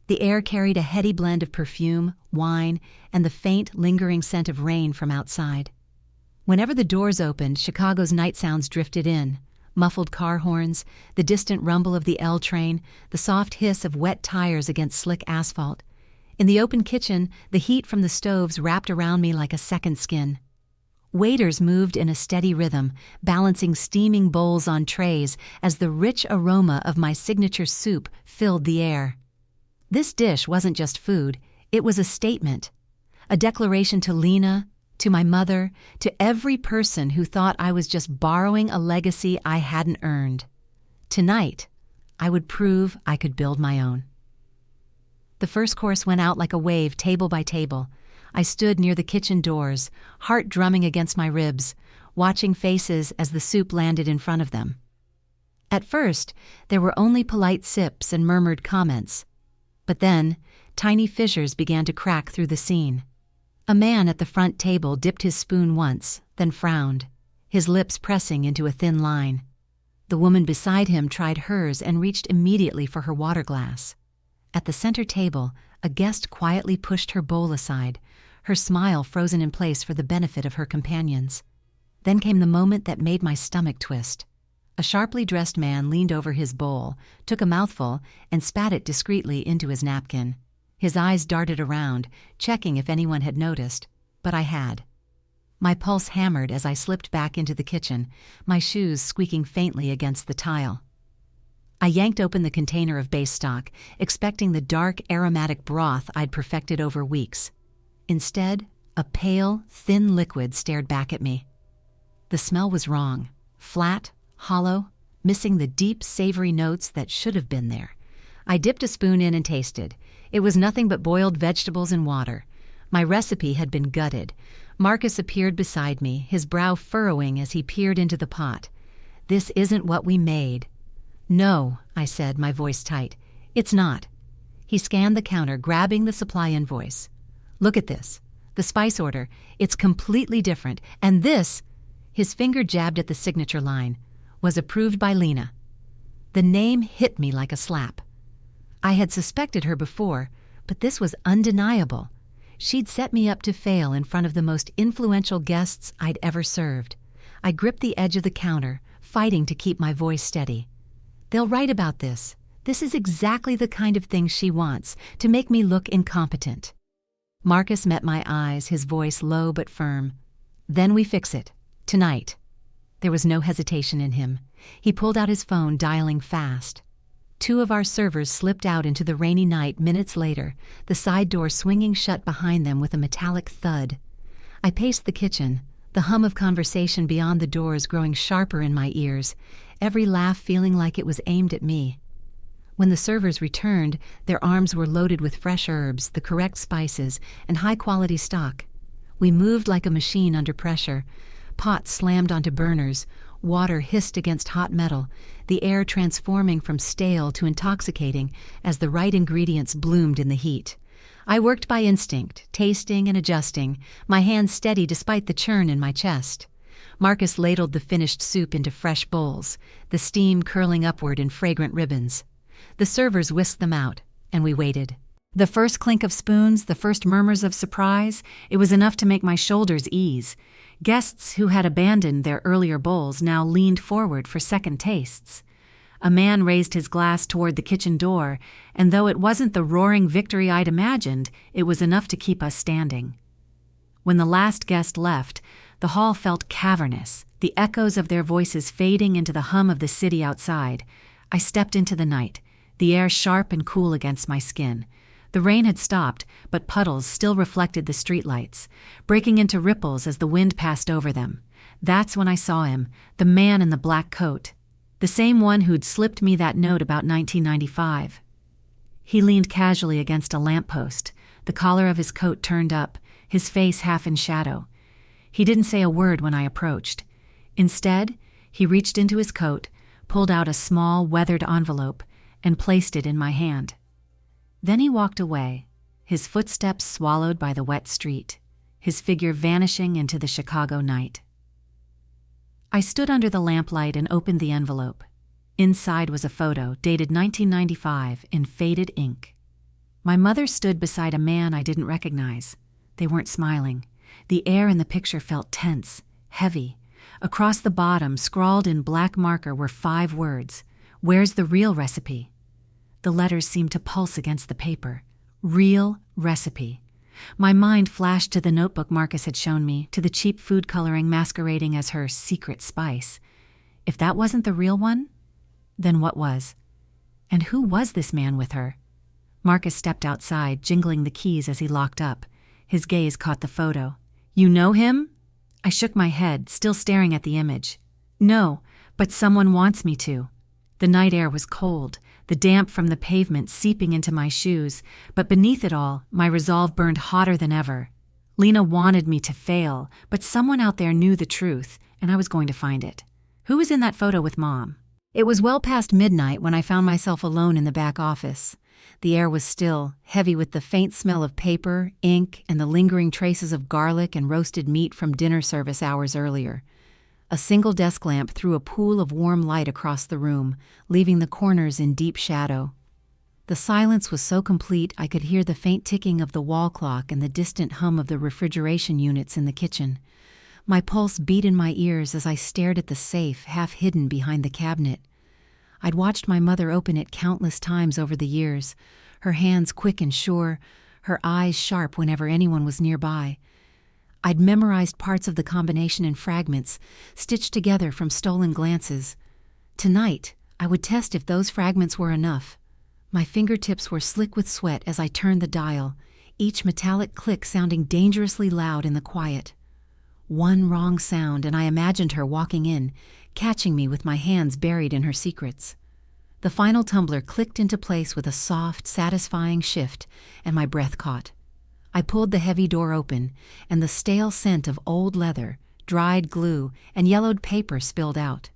S1: The air carried a heady blend of perfume, wine, and the faint, lingering scent of rain from outside. Whenever the doors opened, Chicago's night sounds drifted in. Muffled car horns, the distant rumble of the L train, the soft hiss of wet tires against slick asphalt. In the open kitchen, the heat from the stoves wrapped around me like a second skin. Waiters moved in a steady rhythm, balancing steaming bowls on trays as the rich aroma of my signature soup filled the air. This dish wasn't just food, it was a statement, a declaration to Lena, to my mother, to every person who thought I was just borrowing a legacy I hadn't earned. Tonight, I would prove I could build my own. The first course went out like a wave, table by table. I stood near the kitchen doors, heart drumming against my ribs, watching faces as the soup landed in front of them. At first, there were only polite sips and murmured comments. But then, tiny fissures began to crack through the scene. A man at the front table dipped his spoon once, then frowned, his lips pressing into a thin line. The woman beside him tried hers and reached immediately for her water glass. At the center table, a guest quietly pushed her bowl aside, her smile frozen in place for the benefit of her companions. Then came the moment that made my stomach twist. A sharply dressed man leaned over his bowl, took a mouthful, and spat it discreetly into his napkin. His eyes darted around, checking if anyone had noticed, but I had. My pulse hammered as I slipped back into the kitchen, my shoes squeaking faintly against the tile. I yanked open the container of base stock, expecting the dark, aromatic broth I'd perfected over weeks. Instead, a pale, thin liquid stared back at me. The smell was wrong, flat, hollow, missing the deep, savory notes that should have been there. I dipped a spoon in and tasted. It was nothing but boiled vegetables and water. My recipe had been gutted. Marcus appeared beside me, his brow furrowing as he peered into the pot. "This isn't what we made." "No," I said, my voice tight. "It's not." He scanned the counter, grabbing the supply invoice. "Look at this. The spice order. It's completely different. And this," his finger jabbed at the signature line, "was approved by Lena." The name hit me like a slap. I had suspected her before, but this was undeniable. She'd set me up to fail in front of the most influential guests I'd ever served. I gripped the edge of the counter, fighting to keep my voice steady. "They'll write about this. This is exactly the kind of thing she wants, to make me look incompetent." Marcus met my eyes, his voice low but firm. "Then we fix it. Tonight." There was no hesitation in him. He pulled out his phone, dialing fast. Two of our servers slipped out into the rainy night minutes later, the side door swinging shut behind them with a metallic thud. I paced the kitchen, the hum of conversation beyond the doors growing sharper in my ears, every laugh feeling like it was aimed at me. When the servers returned, their arms were loaded with fresh herbs, the correct spices, and high-quality stock. We moved like a machine under pressure. Pots slammed onto burners, water hissed against hot metal, the air transforming from stale to intoxicating as the right ingredients bloomed in the heat. I worked by instinct, tasting and adjusting, my hands steady despite the churn in my chest. Marcus ladled the finished soup into fresh bowls, the steam curling upward in fragrant ribbons. The servers whisked them out, and we waited. The first clink of spoons, the first murmurs of surprise, it was enough to make my shoulders ease. Guests who had abandoned their earlier bowls now leaned forward for second tastes. A man raised his glass toward the kitchen door, and though it wasn't the roaring victory I'd imagined, it was enough to keep us standing. When the last guest left, the hall felt cavernous, the echoes of their voices fading into the hum of the city outside. I stepped into the night, the air sharp and cool against my skin. The rain had stopped, but puddles still reflected the streetlights, breaking into ripples as the wind passed over them. That's when I saw him, the man in the black coat, the same one who'd slipped me that note about 1995. He leaned casually against a lamppost, the collar of his coat turned up, his face half in shadow. He didn't say a word when I approached. Instead, he reached into his coat, pulled out a small, weathered envelope, and placed it in my hand. Then he walked away, his footsteps swallowed by the wet street, his figure vanishing into the Chicago night. I stood under the lamplight and opened the envelope. Inside was a photo, dated 1995, in faded ink. My mother stood beside a man I didn't recognize. They weren't smiling. The air in the picture felt tense, heavy. Across the bottom, scrawled in black marker, were 5 words. "Where's the real recipe?" The letters seemed to pulse against the paper. Real recipe. My mind flashed to the notebook Marcus had shown me, to the cheap food coloring masquerading as her secret spice. If that wasn't the real one, then what was? And who was this man with her? Marcus stepped outside, jingling the keys as he locked up. His gaze caught the photo. "You know him?" I shook my head, still staring at the image. "No, but someone wants me to." The night air was cold, the damp from the pavement seeping into my shoes, but beneath it all, my resolve burned hotter than ever. Lena wanted me to fail, but someone out there knew the truth, and I was going to find it. Who was in that photo with Mom? It was well past midnight when I found myself alone in the back office. The air was still, heavy with the faint smell of paper, ink, and the lingering traces of garlic and roasted meat from dinner service hours earlier. A single desk lamp threw a pool of warm light across the room, leaving the corners in deep shadow. The silence was so complete I could hear the faint ticking of the wall clock and the distant hum of the refrigeration units in the kitchen. My pulse beat in my ears as I stared at the safe, half hidden behind the cabinet. I'd watched my mother open it countless times over the years, her hands quick and sure, her eyes sharp whenever anyone was nearby. I'd memorized parts of the combination in fragments, stitched together from stolen glances. Tonight, I would test if those fragments were enough. My fingertips were slick with sweat as I turned the dial, each metallic click sounding dangerously loud in the quiet. One wrong sound, and I imagined her walking in, catching me with my hands buried in her secrets. The final tumbler clicked into place with a soft, satisfying shift, and my breath caught. I pulled the heavy door open, and the stale scent of old leather, dried glue, and yellowed paper spilled out.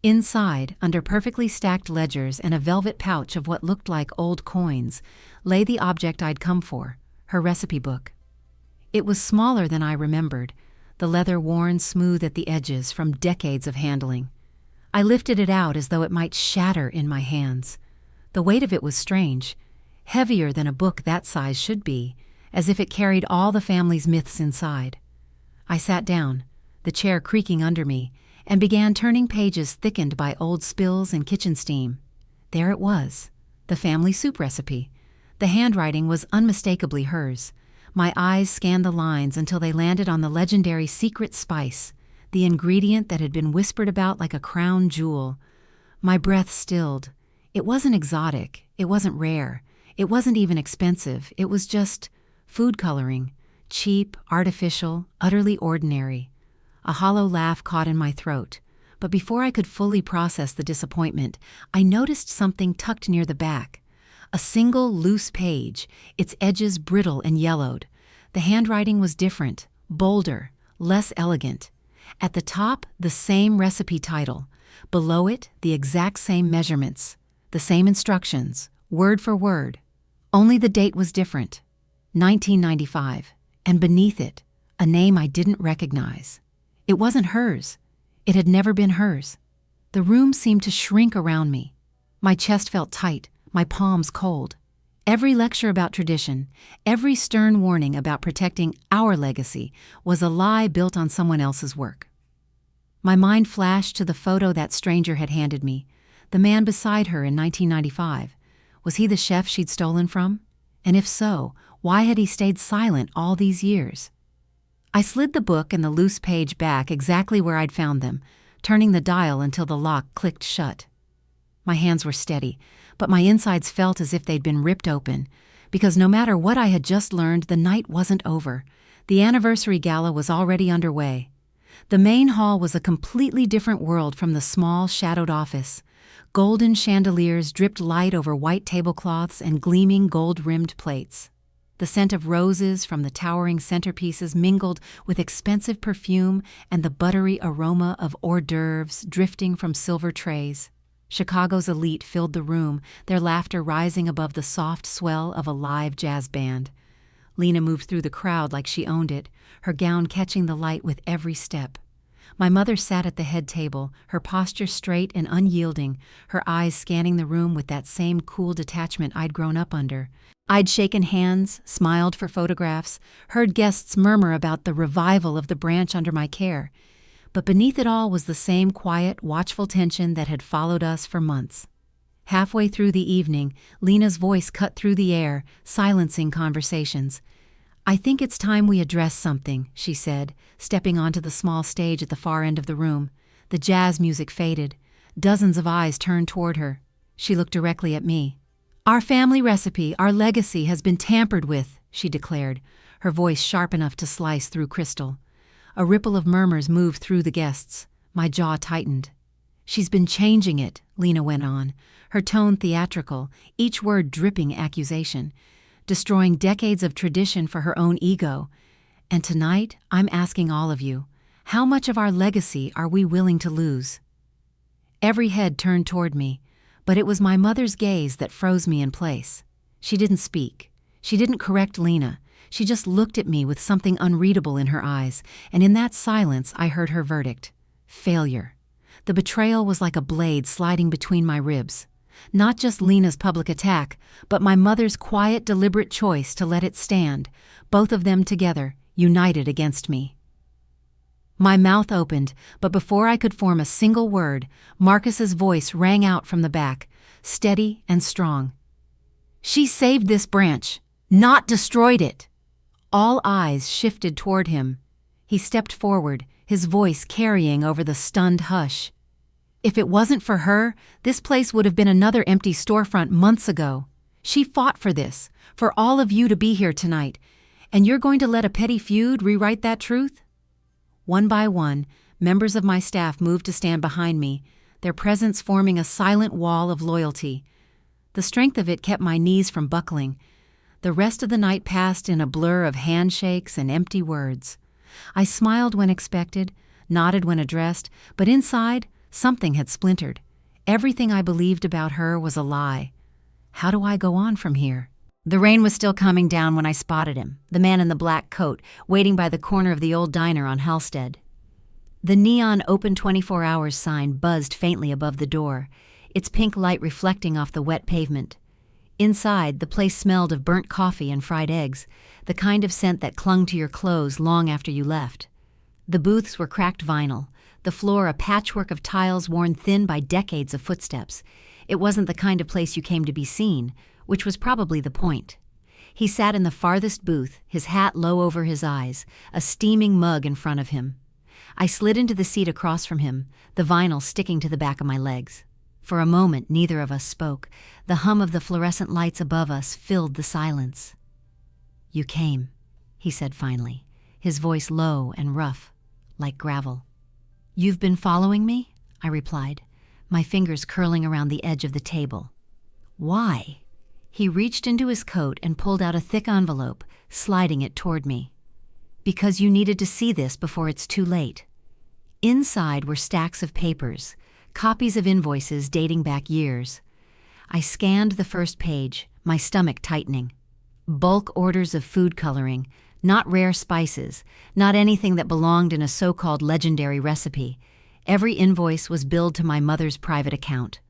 S1: Inside, under perfectly stacked ledgers and a velvet pouch of what looked like old coins, lay the object I'd come for, her recipe book. It was smaller than I remembered, the leather worn smooth at the edges from decades of handling. I lifted it out as though it might shatter in my hands. The weight of it was strange, heavier than a book that size should be, as if it carried all the family's myths inside. I sat down, the chair creaking under me, and began turning pages thickened by old spills and kitchen steam. There it was, the family soup recipe. The handwriting was unmistakably hers. My eyes scanned the lines until they landed on the legendary secret spice, the ingredient that had been whispered about like a crown jewel. My breath stilled. It wasn't exotic. It wasn't rare. It wasn't even expensive. It was just food coloring, cheap, artificial, utterly ordinary. A hollow laugh caught in my throat, but before I could fully process the disappointment, I noticed something tucked near the back. A single loose page, its edges brittle and yellowed. The handwriting was different, bolder, less elegant. At the top, the same recipe title. Below it, the exact same measurements, the same instructions, word for word. Only the date was different, 1995, and beneath it, a name I didn't recognize. It wasn't hers. It had never been hers. The room seemed to shrink around me. My chest felt tight, my palms cold. Every lecture about tradition, every stern warning about protecting our legacy was a lie built on someone else's work. My mind flashed to the photo that stranger had handed me, the man beside her in 1995. Was he the chef she'd stolen from? And if so, why had he stayed silent all these years? I slid the book and the loose page back exactly where I'd found them, turning the dial until the lock clicked shut. My hands were steady, but my insides felt as if they'd been ripped open, because no matter what I had just learned, the night wasn't over. The anniversary gala was already underway. The main hall was a completely different world from the small, shadowed office. Golden chandeliers dripped light over white tablecloths and gleaming gold-rimmed plates. The scent of roses from the towering centerpieces mingled with expensive perfume and the buttery aroma of hors d'oeuvres drifting from silver trays. Chicago's elite filled the room, their laughter rising above the soft swell of a live jazz band. Lena moved through the crowd like she owned it, her gown catching the light with every step. My mother sat at the head table, her posture straight and unyielding, her eyes scanning the room with that same cool detachment I'd grown up under. I'd shaken hands, smiled for photographs, heard guests murmur about the revival of the branch under my care. But beneath it all was the same quiet, watchful tension that had followed us for months. Halfway through the evening, Lena's voice cut through the air, silencing conversations. "I think it's time we address something," she said, stepping onto the small stage at the far end of the room. The jazz music faded. Dozens of eyes turned toward her. She looked directly at me. "Our family recipe, our legacy has been tampered with," she declared, her voice sharp enough to slice through crystal. A ripple of murmurs moved through the guests. My jaw tightened. "She's been changing it," Lena went on, her tone theatrical, each word dripping accusation, destroying decades of tradition for her own ego. "And tonight, I'm asking all of you, how much of our legacy are we willing to lose?" Every head turned toward me, but it was my mother's gaze that froze me in place. She didn't speak. She didn't correct Lena. She just looked at me with something unreadable in her eyes, and in that silence I heard her verdict: failure. The betrayal was like a blade sliding between my ribs. Not just Lena's public attack, but my mother's quiet, deliberate choice to let it stand, both of them together, united against me. My mouth opened, but before I could form a single word, Marcus's voice rang out from the back, steady and strong. "She saved this branch, not destroyed it." All eyes shifted toward him. He stepped forward, his voice carrying over the stunned hush. "If it wasn't for her, this place would have been another empty storefront months ago. She fought for this, for all of you to be here tonight, and you're going to let a petty feud rewrite that truth?" One by one, members of my staff moved to stand behind me, their presence forming a silent wall of loyalty. The strength of it kept my knees from buckling. The rest of the night passed in a blur of handshakes and empty words. I smiled when expected, nodded when addressed, but inside, something had splintered. Everything I believed about her was a lie. How do I go on from here? The rain was still coming down when I spotted him, the man in the black coat, waiting by the corner of the old diner on Halstead. The neon open 24 hours sign buzzed faintly above the door, its pink light reflecting off the wet pavement. Inside, the place smelled of burnt coffee and fried eggs, the kind of scent that clung to your clothes long after you left. The booths were cracked vinyl, the floor a patchwork of tiles worn thin by decades of footsteps. It wasn't the kind of place you came to be seen, which was probably the point. He sat in the farthest booth, his hat low over his eyes, a steaming mug in front of him. I slid into the seat across from him, the vinyl sticking to the back of my legs. For a moment, neither of us spoke. The hum of the fluorescent lights above us filled the silence. "You came," he said finally, his voice low and rough, like gravel. "You've been following me?" I replied, my fingers curling around the edge of the table. "Why?" He reached into his coat and pulled out a thick envelope, sliding it toward me. "Because you needed to see this before it's too late." Inside were stacks of papers, copies of invoices dating back years. I scanned the first page, my stomach tightening. Bulk orders of food coloring, not rare spices, not anything that belonged in a so-called legendary recipe. Every invoice was billed to my mother's private account.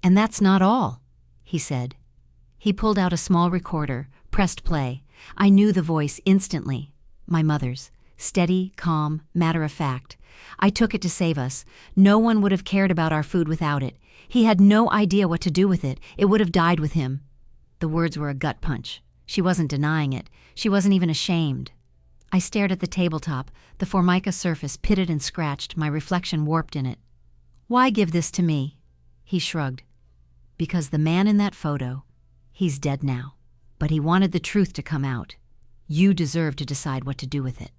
S1: "And that's not all," he said. He pulled out a small recorder, pressed play. I knew the voice instantly. My mother's. Steady, calm, matter-of-fact. I took it to save us. No one would have cared about our food without it. He had no idea what to do with it. It would have died with him. The words were a gut punch. She wasn't denying it. She wasn't even ashamed. I stared at the tabletop, the formica surface pitted and scratched, my reflection warped in it. "Why give this to me?" He shrugged. "Because the man in that photo, he's dead now. But he wanted the truth to come out. You deserve to decide what to do with it."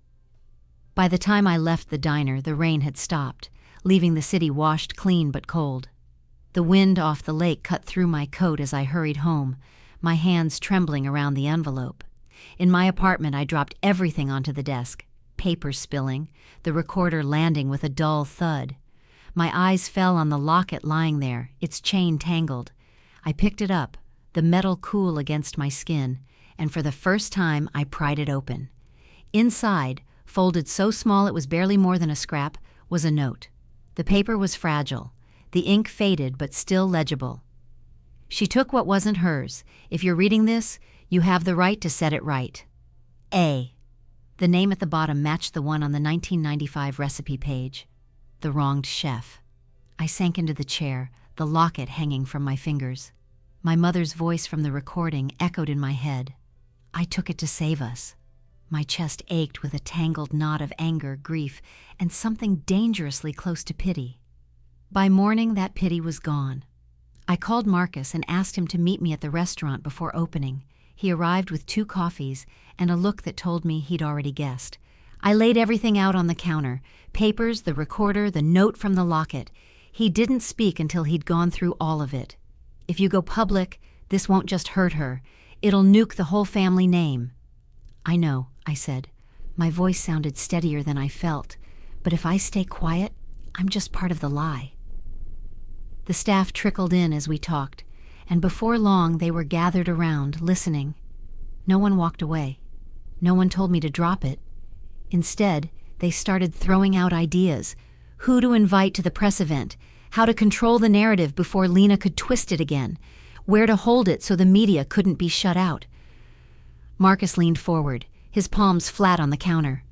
S1: By the time I left the diner, the rain had stopped, leaving the city washed clean but cold. The wind off the lake cut through my coat as I hurried home, my hands trembling around the envelope. In my apartment, I dropped everything onto the desk, papers spilling, the recorder landing with a dull thud. My eyes fell on the locket lying there, its chain tangled. I picked it up, the metal cool against my skin, and for the first time I pried it open. Inside, folded so small it was barely more than a scrap, was a note. The paper was fragile, the ink faded but still legible. "She took what wasn't hers. If you're reading this, you have the right to set it right. A." The name at the bottom matched the one on the 1995 recipe page. The wronged chef. I sank into the chair, the locket hanging from my fingers. My mother's voice from the recording echoed in my head. I took it to save us. My chest ached with a tangled knot of anger, grief, and something dangerously close to pity. By morning, that pity was gone. I called Marcus and asked him to meet me at the restaurant before opening. He arrived with 2 coffees and a look that told me he'd already guessed. I laid everything out on the counter: papers, the recorder, the note from the locket. He didn't speak until he'd gone through all of it. If you go public, this won't just hurt her. It'll nuke the whole family name. I know, I said. My voice sounded steadier than I felt. But if I stay quiet, I'm just part of the lie. The staff trickled in as we talked, and before long they were gathered around, listening. No one walked away. No one told me to drop it. Instead, they started throwing out ideas: who to invite to the press event, how to control the narrative before Lena could twist it again, where to hold it so the media couldn't be shut out. Marcus leaned forward, his palms flat on the counter.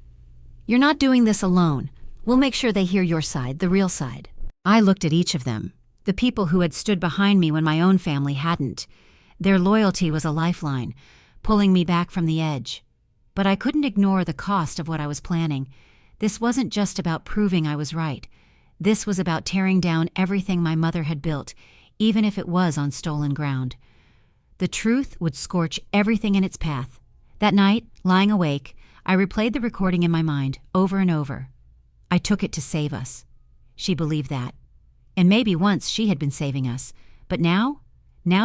S1: "You're not doing this alone. We'll make sure they hear your side, the real side." I looked at each of them, the people who had stood behind me when my own family hadn't. Their loyalty was a lifeline, pulling me back from the edge. But I couldn't ignore the cost of what I was planning. This wasn't just about proving I was right. This was about tearing down everything my mother had built, even if it was on stolen ground. The truth would scorch everything in its path. That night, lying awake, I replayed the recording in my mind over and over. I took it to save us. She believed that. And maybe once she had been saving us. But now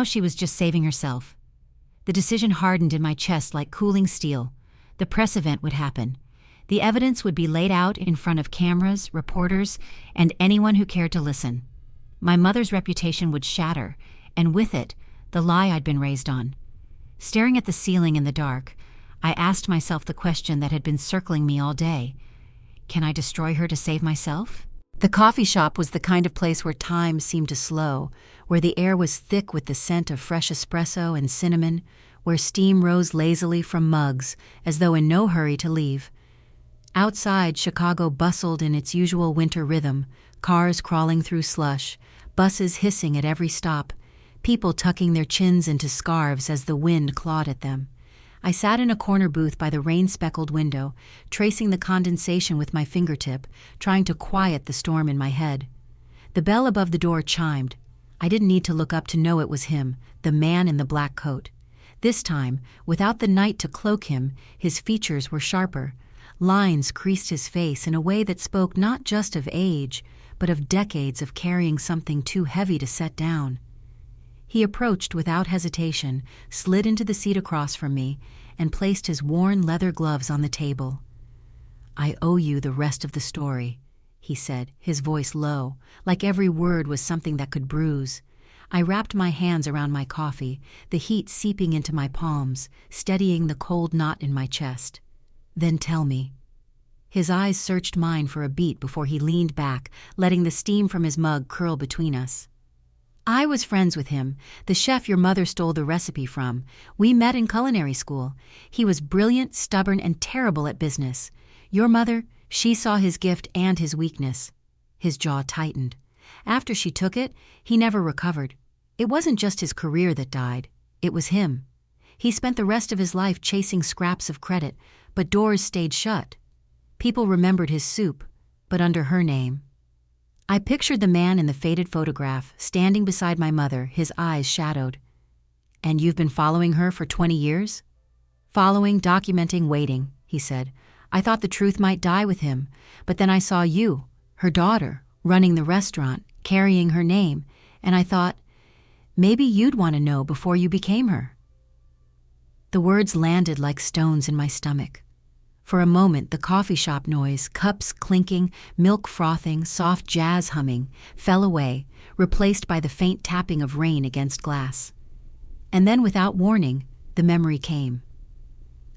S1: she was just saving herself. The decision hardened in my chest like cooling steel. The press event would happen. The evidence would be laid out in front of cameras, reporters, and anyone who cared to listen. My mother's reputation would shatter, and with it, the lie I'd been raised on. Staring at the ceiling in the dark, I asked myself the question that had been circling me all day. Can I destroy her to save myself? The coffee shop was the kind of place where time seemed to slow, where the air was thick with the scent of fresh espresso and cinnamon, where steam rose lazily from mugs, as though in no hurry to leave. Outside, Chicago bustled in its usual winter rhythm, cars crawling through slush, buses hissing at every stop, people tucking their chins into scarves as the wind clawed at them. I sat in a corner booth by the rain-speckled window, tracing the condensation with my fingertip, trying to quiet the storm in my head. The bell above the door chimed. I didn't need to look up to know it was him, the man in the black coat. This time, without the night to cloak him, his features were sharper. Lines creased his face in a way that spoke not just of age, but of decades of carrying something too heavy to set down. He approached without hesitation, slid into the seat across from me, and placed his worn leather gloves on the table. "I owe you the rest of the story," he said, his voice low, like every word was something that could bruise. I wrapped my hands around my coffee, the heat seeping into my palms, steadying the cold knot in my chest. "Then tell me." His eyes searched mine for a beat before he leaned back, letting the steam from his mug curl between us. "I was friends with him, the chef your mother stole the recipe from. We met in culinary school. He was brilliant, stubborn, and terrible at business. Your mother, she saw his gift and his weakness." His jaw tightened. After she took it, he never recovered. It wasn't just his career that died. It was him. He spent the rest of his life chasing scraps of credit, but doors stayed shut. People remembered his soup, but under her name. I pictured the man in the faded photograph, standing beside my mother, his eyes shadowed. "And you've been following her for 20 years? "Following, documenting, waiting," he said. "I thought the truth might die with him, but then I saw you, her daughter, running the restaurant, carrying her name, and I thought, maybe you'd want to know before you became her." The words landed like stones in my stomach. For a moment, the coffee shop noise, cups clinking, milk frothing, soft jazz humming, fell away, replaced by the faint tapping of rain against glass. And then, without warning, the memory came.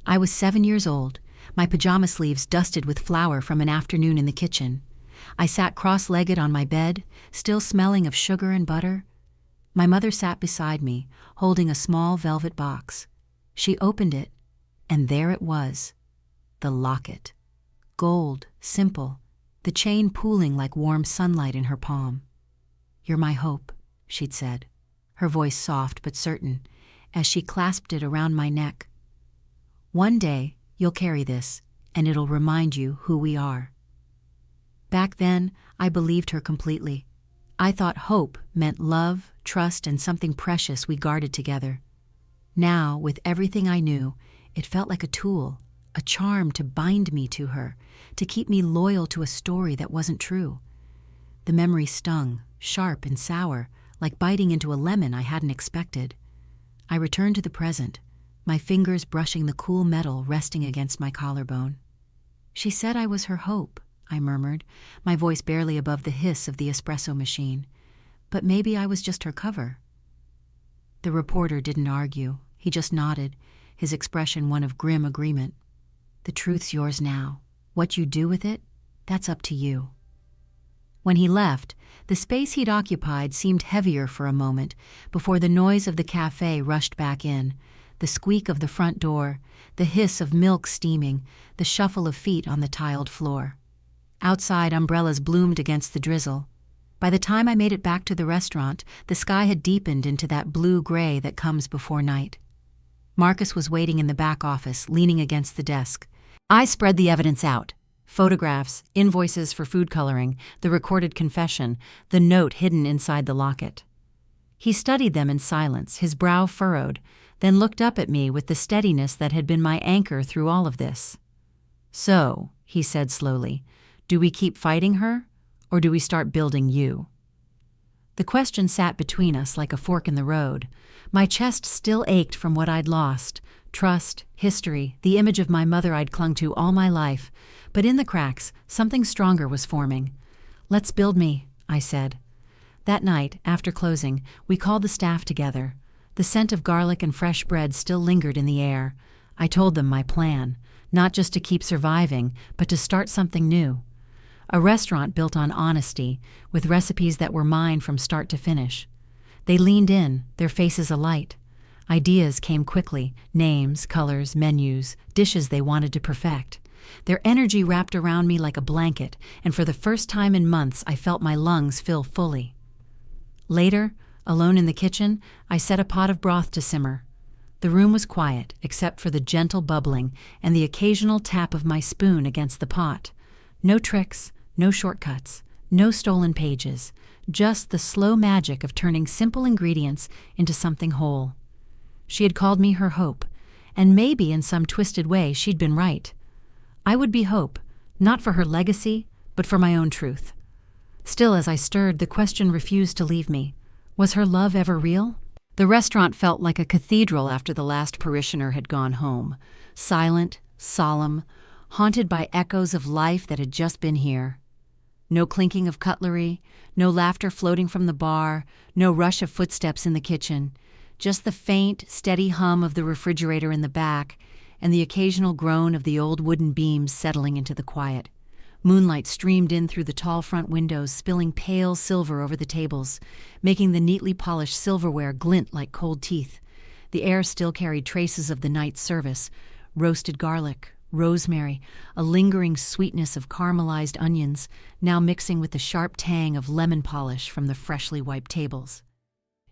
S1: I was 7 years old, my pajama sleeves dusted with flour from an afternoon in the kitchen. I sat cross-legged on my bed, still smelling of sugar and butter. My mother sat beside me, holding a small velvet box. She opened it, and there it was. The locket. Gold, simple, the chain pooling like warm sunlight in her palm. "You're my hope," she'd said, her voice soft but certain, as she clasped it around my neck. One day, you'll carry this, and it'll remind you who we are. Back then, I believed her completely. I thought hope meant love, trust, and something precious we guarded together. Now, with everything I knew, it felt like a tool, a charm to bind me to her, to keep me loyal to a story that wasn't true. The memory stung, sharp and sour, like biting into a lemon I hadn't expected. I returned to the present, my fingers brushing the cool metal resting against my collarbone. She said I was her hope, I murmured, my voice barely above the hiss of the espresso machine. But maybe I was just her cover. The reporter didn't argue. He just nodded, his expression one of grim agreement. The truth's yours now. What you do with it, that's up to you. When he left, the space he'd occupied seemed heavier for a moment before the noise of the cafe rushed back in, the squeak of the front door, the hiss of milk steaming, the shuffle of feet on the tiled floor. Outside, umbrellas bloomed against the drizzle. By the time I made it back to the restaurant, the sky had deepened into that blue-gray that comes before night. Marcus was waiting in the back office, leaning against the desk. I spread the evidence out. Photographs, invoices for food coloring, the recorded confession, the note hidden inside the locket. He studied them in silence, his brow furrowed, then looked up at me with the steadiness that had been my anchor through all of this. So, he said slowly, do we keep fighting her, or do we start building you? The question sat between us like a fork in the road. My chest still ached from what I'd lost. Trust, history, the image of my mother I'd clung to all my life. But in the cracks, something stronger was forming. Let's build me, I said. That night, after closing, we called the staff together. The scent of garlic and fresh bread still lingered in the air. I told them my plan, not just to keep surviving, but to start something new. A restaurant built on honesty, with recipes that were mine from start to finish. They leaned in, their faces alight. Ideas came quickly, names, colors, menus, dishes they wanted to perfect. Their energy wrapped around me like a blanket, and for the first time in months I felt my lungs fill fully. Later, alone in the kitchen, I set a pot of broth to simmer. The room was quiet, except for the gentle bubbling and the occasional tap of my spoon against the pot. No tricks, no shortcuts, no stolen pages, just the slow magic of turning simple ingredients into something whole. She had called me her hope, and maybe in some twisted way she'd been right. I would be hope, not for her legacy, but for my own truth. Still, as I stirred, the question refused to leave me. Was her love ever real? The restaurant felt like a cathedral after the last parishioner had gone home. Silent, solemn, haunted by echoes of life that had just been here. No clinking of cutlery, no laughter floating from the bar, no rush of footsteps in the kitchen. Just the faint, steady hum of the refrigerator in the back and the occasional groan of the old wooden beams settling into the quiet. Moonlight streamed in through the tall front windows, spilling pale silver over the tables, making the neatly polished silverware glint like cold teeth. The air still carried traces of the night's service, roasted garlic, rosemary, a lingering sweetness of caramelized onions, now mixing with the sharp tang of lemon polish from the freshly wiped tables.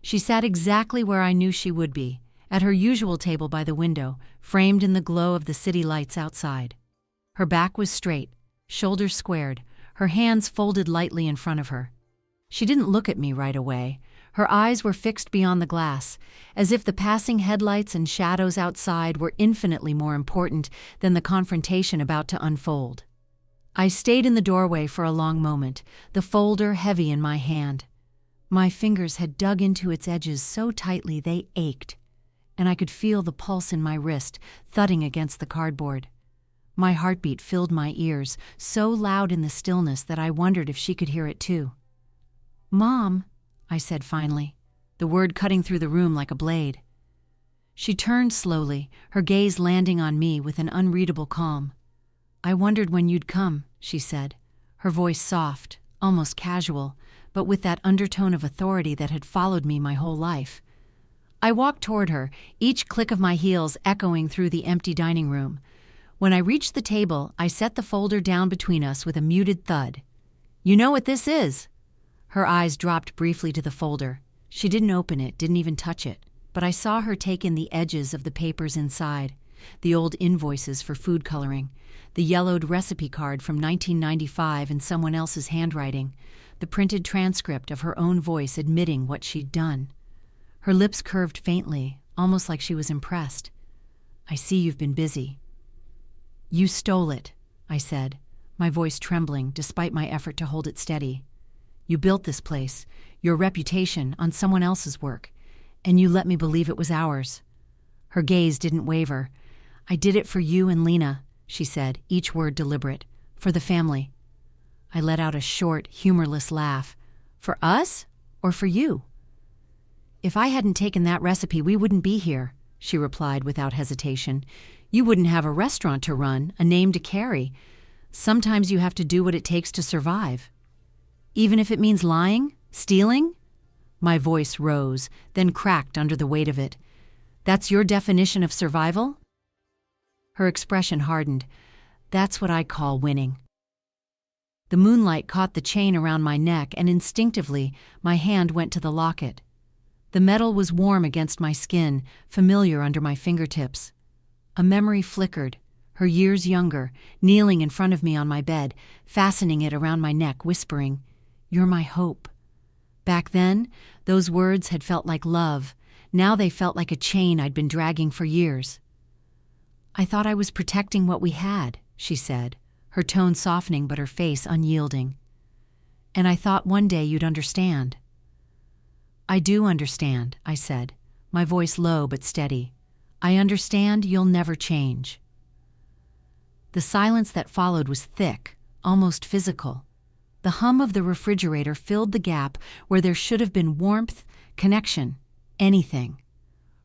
S1: She sat exactly where I knew she would be, at her usual table by the window, framed in the glow of the city lights outside. Her back was straight, shoulders squared, her hands folded lightly in front of her. She didn't look at me right away. Her eyes were fixed beyond the glass, as if the passing headlights and shadows outside were infinitely more important than the confrontation about to unfold. I stayed in the doorway for a long moment, the folder heavy in my hand. My fingers had dug into its edges so tightly they ached, and I could feel the pulse in my wrist thudding against the cardboard. My heartbeat filled my ears, so loud in the stillness that I wondered if she could hear it too. "Mom," I said finally, the word cutting through the room like a blade. She turned slowly, her gaze landing on me with an unreadable calm. "I wondered when you'd come," she said, her voice soft, almost casual, but with that undertone of authority that had followed me my whole life. I walked toward her, each click of my heels echoing through the empty dining room. When I reached the table, I set the folder down between us with a muted thud. "You know what this is?" Her eyes dropped briefly to the folder. She didn't open it, didn't even touch it, but I saw her take in the edges of the papers inside. The old invoices for food coloring, the yellowed recipe card from 1995 in someone else's handwriting, the printed transcript of her own voice admitting what she'd done. Her lips curved faintly, almost like she was impressed. "I see you've been busy." "You stole it," I said, my voice trembling despite my effort to hold it steady. "You built this place, your reputation, on someone else's work, and you let me believe it was ours." Her gaze didn't waver. "I did it for you and Lena," she said, each word deliberate. "For the family." I let out a short, humorless laugh. "For us? Or for you?" "If I hadn't taken that recipe, we wouldn't be here," she replied without hesitation. "You wouldn't have a restaurant to run, a name to carry. Sometimes you have to do what it takes to survive. Even if it means lying? Stealing?" My voice rose, then cracked under the weight of it. "That's your definition of survival?" Her expression hardened. "That's what I call winning." The moonlight caught the chain around my neck, and instinctively, my hand went to the locket. The metal was warm against my skin, familiar under my fingertips. A memory flickered, her years younger, kneeling in front of me on my bed, fastening it around my neck, whispering, "You're my hope." Back then, those words had felt like love. Now they felt like a chain I'd been dragging for years. "I thought I was protecting what we had," she said, her tone softening but her face unyielding. "And I thought one day you'd understand." "I do understand," I said, my voice low but steady. "I understand you'll never change." The silence that followed was thick, almost physical. The hum of the refrigerator filled the gap where there should have been warmth, connection, anything.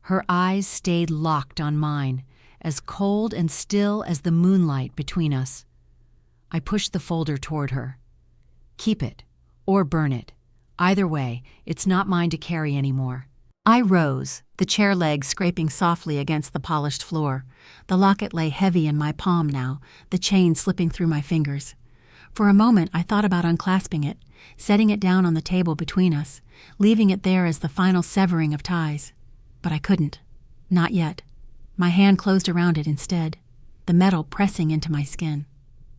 S1: Her eyes stayed locked on mine, as cold and still as the moonlight between us. I pushed the folder toward her. "Keep it, or burn it. Either way, it's not mine to carry anymore." I rose, the chair legs scraping softly against the polished floor. The locket lay heavy in my palm now, the chain slipping through my fingers. For a moment I thought about unclasping it, setting it down on the table between us, leaving it there as the final severing of ties. But I couldn't. Not yet. My hand closed around it instead, the metal pressing into my skin.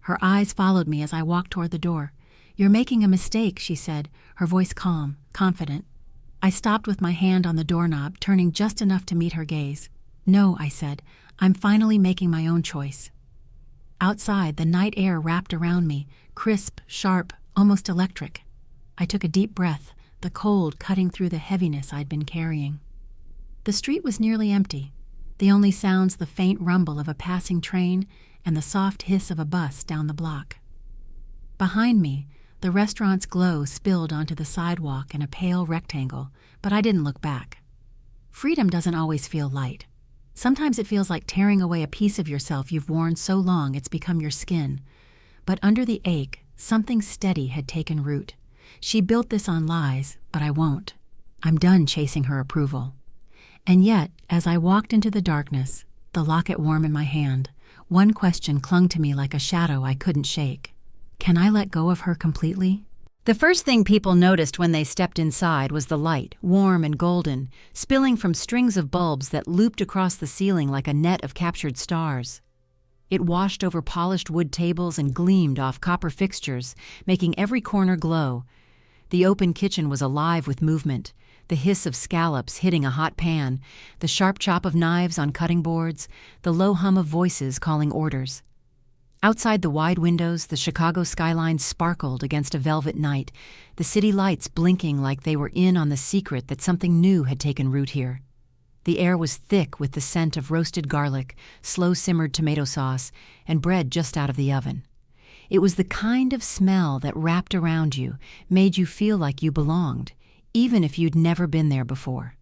S1: Her eyes followed me as I walked toward the door. "You're making a mistake," she said, her voice calm, confident. I stopped with my hand on the doorknob, turning just enough to meet her gaze. "No," I said, "I'm finally making my own choice." Outside, the night air wrapped around me, crisp, sharp, almost electric. I took a deep breath, the cold cutting through the heaviness I'd been carrying. The street was nearly empty, the only sounds the faint rumble of a passing train and the soft hiss of a bus down the block. Behind me, the restaurant's glow spilled onto the sidewalk in a pale rectangle, but I didn't look back. Freedom doesn't always feel light. Sometimes it feels like tearing away a piece of yourself you've worn so long it's become your skin. But under the ache, something steady had taken root. She built this on lies, but I won't. I'm done chasing her approval. And yet, as I walked into the darkness, the locket warm in my hand, one question clung to me like a shadow I couldn't shake. Can I let go of her completely? The first thing people noticed when they stepped inside was the light, warm and golden, spilling from strings of bulbs that looped across the ceiling like a net of captured stars. It washed over polished wood tables and gleamed off copper fixtures, making every corner glow. The open kitchen was alive with movement, the hiss of scallops hitting a hot pan, the sharp chop of knives on cutting boards, the low hum of voices calling orders. Outside the wide windows, the Chicago skyline sparkled against a velvet night, the city lights blinking like they were in on the secret that something new had taken root here. The air was thick with the scent of roasted garlic, slow-simmered tomato sauce, and bread just out of the oven. It was the kind of smell that wrapped around you, made you feel like you belonged, even if you'd never been there before.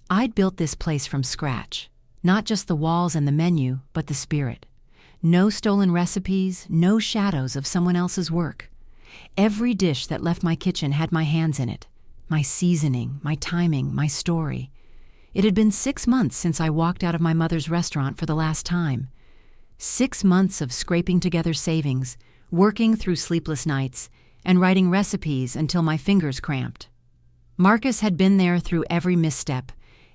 S1: I'd built this place from scratch, not just the walls and the menu, but the spirit. No stolen recipes, no shadows of someone else's work. Every dish that left my kitchen had my hands in it, my seasoning, my timing, my story. It had been 6 months since I walked out of my mother's restaurant for the last time. 6 months of scraping together savings, working through sleepless nights, and writing recipes until my fingers cramped. Marcus had been there through every misstep,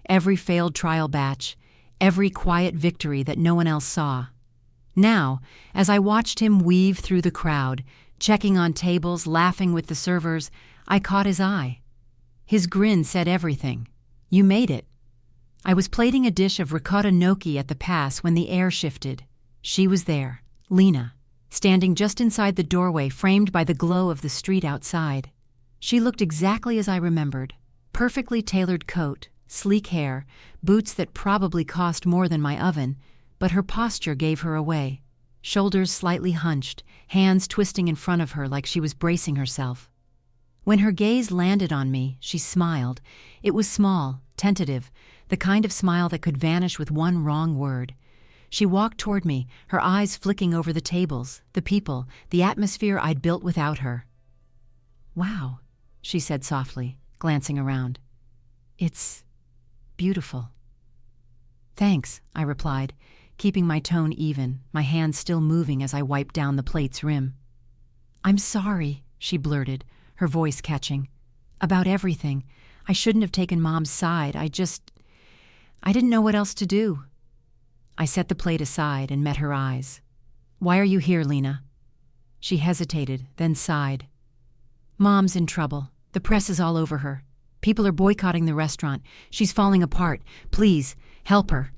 S1: every failed trial batch, every quiet victory that no one else saw. Now, as I watched him weave through the crowd, checking on tables, laughing with the servers, I caught his eye. His grin said everything. You made it. I was plating a dish of ricotta gnocchi at the pass when the air shifted. She was there, Lena, standing just inside the doorway framed by the glow of the street outside. She looked exactly as I remembered. Perfectly tailored coat, sleek hair, boots that probably cost more than my oven, but her posture gave her away. Shoulders slightly hunched, hands twisting in front of her like she was bracing herself. When her gaze landed on me, she smiled. It was small, tentative, the kind of smile that could vanish with one wrong word. She walked toward me, her eyes flicking over the tables, the people, the atmosphere I'd built without her. "Wow," she said softly, glancing around. "It's beautiful." "Thanks," I replied, keeping my tone even, my hands still moving as I wiped down the plate's rim. "I'm sorry," she blurted, her voice catching. "About everything. I shouldn't have taken Mom's side. I didn't know what else to do." I set the plate aside and met her eyes. "Why are you here, Lena?" She hesitated, then sighed. "Mom's in trouble. The press is all over her. People are boycotting the restaurant. She's falling apart. Please, help her."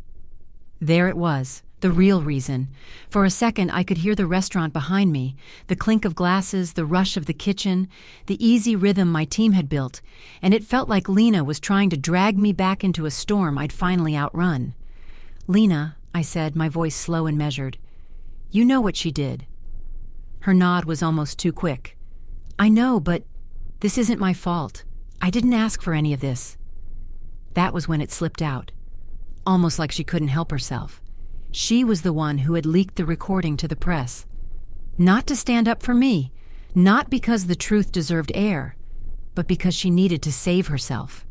S1: There it was, the real reason. For a second, I could hear the restaurant behind me, the clink of glasses, the rush of the kitchen, the easy rhythm my team had built, and it felt like Lena was trying to drag me back into a storm I'd finally outrun. "Lena," I said, my voice slow and measured, "you know what she did." Her nod was almost too quick. "I know, but this isn't my fault. I didn't ask for any of this." That was when it slipped out. Almost like she couldn't help herself. She was the one who had leaked the recording to the press. Not to stand up for me, not because the truth deserved air, but because she needed to save herself.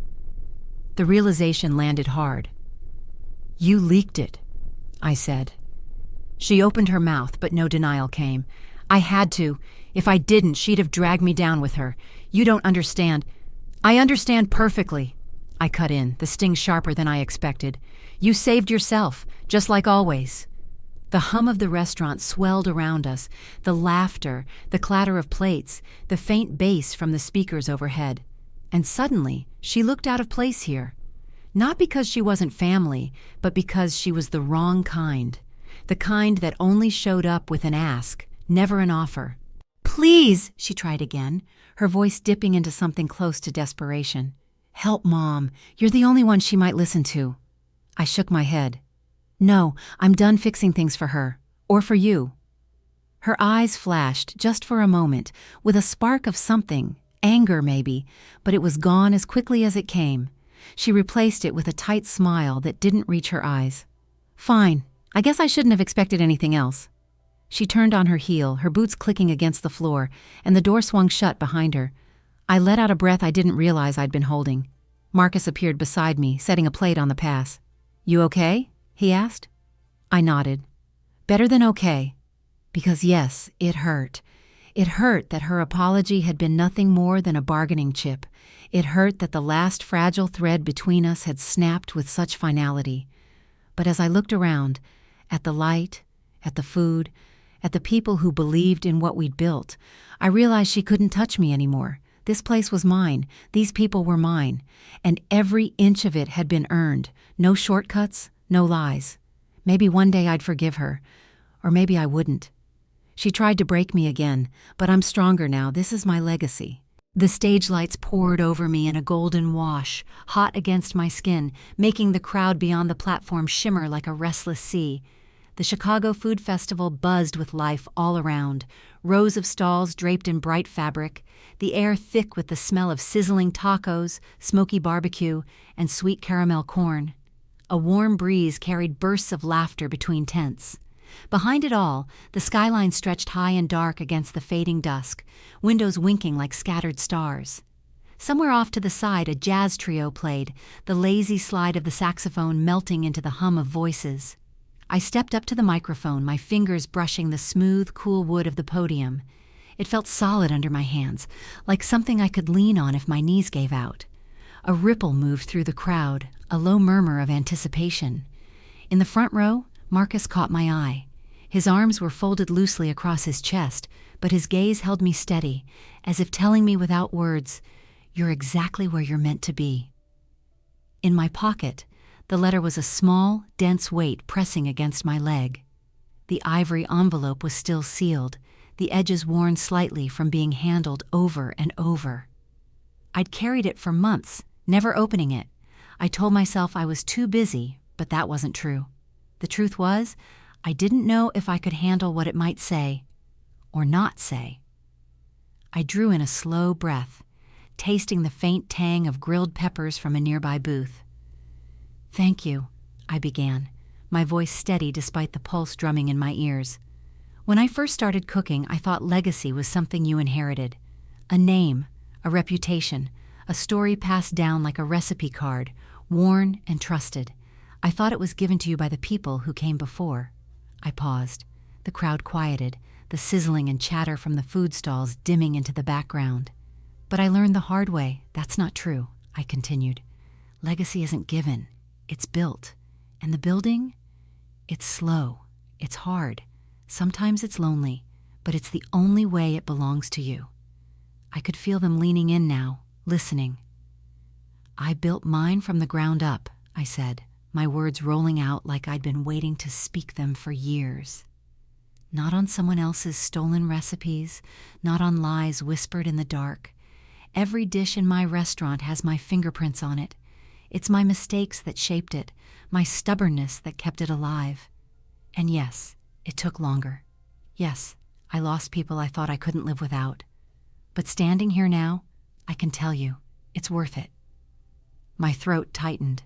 S1: The realization landed hard. "You leaked it," I said. She opened her mouth, but no denial came. "I had to. If I didn't, she'd have dragged me down with her. You don't understand." "I understand perfectly," I cut in, the sting sharper than I expected. "You saved yourself, just like always." The hum of the restaurant swelled around us, the laughter, the clatter of plates, the faint bass from the speakers overhead. And suddenly, she looked out of place here. Not because she wasn't family, but because she was the wrong kind. The kind that only showed up with an ask, never an offer. "Please," she tried again, her voice dipping into something close to desperation. "Help Mom. You're the only one she might listen to." I shook my head. "No, I'm done fixing things for her. Or for you." Her eyes flashed, just for a moment, with a spark of something, anger maybe, but it was gone as quickly as it came. She replaced it with a tight smile that didn't reach her eyes. "Fine. I guess I shouldn't have expected anything else." She turned on her heel, her boots clicking against the floor, and the door swung shut behind her. I let out a breath I didn't realize I'd been holding. Marcus appeared beside me, setting a plate on the pass. "You okay?" he asked. I nodded. Better than okay. Because yes, it hurt. It hurt that her apology had been nothing more than a bargaining chip. It hurt that the last fragile thread between us had snapped with such finality. But as I looked around, at the light, at the food, at the people who believed in what we'd built, I realized she couldn't touch me anymore. This place was mine, these people were mine, and every inch of it had been earned. No shortcuts, no lies. Maybe one day I'd forgive her, or maybe I wouldn't. She tried to break me again, but I'm stronger now. This is my legacy. The stage lights poured over me in a golden wash, hot against my skin, making the crowd beyond the platform shimmer like a restless sea. The Chicago Food Festival buzzed with life all around, rows of stalls draped in bright fabric, the air thick with the smell of sizzling tacos, smoky barbecue, and sweet caramel corn. A warm breeze carried bursts of laughter between tents. Behind it all, the skyline stretched high and dark against the fading dusk, windows winking like scattered stars. Somewhere off to the side, a jazz trio played, the lazy slide of the saxophone melting into the hum of voices. I stepped up to the microphone, my fingers brushing the smooth, cool wood of the podium. It felt solid under my hands, like something I could lean on if my knees gave out. A ripple moved through the crowd, a low murmur of anticipation. In the front row, Marcus caught my eye. His arms were folded loosely across his chest, but his gaze held me steady, as if telling me without words, "You're exactly where you're meant to be." In my pocket, the letter was a small, dense weight pressing against my leg. The ivory envelope was still sealed, the edges worn slightly from being handled over and over. I'd carried it for months, never opening it. I told myself I was too busy, but that wasn't true. The truth was, I didn't know if I could handle what it might say, or not say. I drew in a slow breath, tasting the faint tang of grilled peppers from a nearby booth. "Thank you," I began, my voice steady despite the pulse drumming in my ears. When I first started cooking, I thought legacy was something you inherited. A name, a reputation, a story passed down like a recipe card, worn and trusted. I thought it was given to you by the people who came before. I paused. The crowd quieted, the sizzling and chatter from the food stalls dimming into the background. But I learned the hard way, that's not true, I continued. Legacy isn't given, it's built. And the building? It's slow, it's hard. Sometimes it's lonely, but it's the only way it belongs to you. I could feel them leaning in now, listening. I built mine from the ground up, I said, my words rolling out like I'd been waiting to speak them for years. Not on someone else's stolen recipes, not on lies whispered in the dark. Every dish in my restaurant has my fingerprints on it. It's my mistakes that shaped it, my stubbornness that kept it alive. And yes, it took longer. Yes, I lost people I thought I couldn't live without. But standing here now, I can tell you, it's worth it. My throat tightened.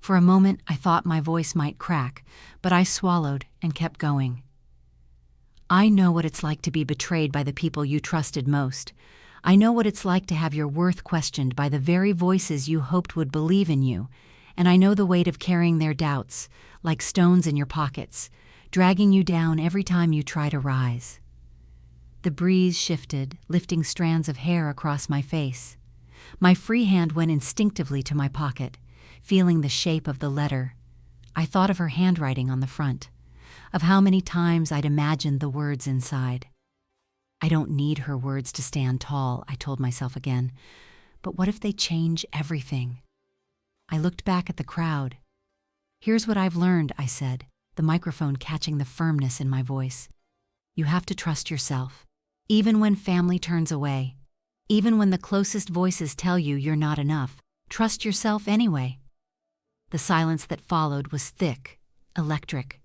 S1: For a moment, I thought my voice might crack, but I swallowed and kept going. I know what it's like to be betrayed by the people you trusted most. I know what it's like to have your worth questioned by the very voices you hoped would believe in you, and I know the weight of carrying their doubts, like stones in your pockets, dragging you down every time you try to rise. The breeze shifted, lifting strands of hair across my face. My free hand went instinctively to my pocket, feeling the shape of the letter. I thought of her handwriting on the front, of how many times I'd imagined the words inside. I don't need her words to stand tall, I told myself again. But what if they change everything? I looked back at the crowd. Here's what I've learned, I said, the microphone catching the firmness in my voice. You have to trust yourself, even when family turns away, even when the closest voices tell you you're not enough. Trust yourself anyway. The silence that followed was thick, electric.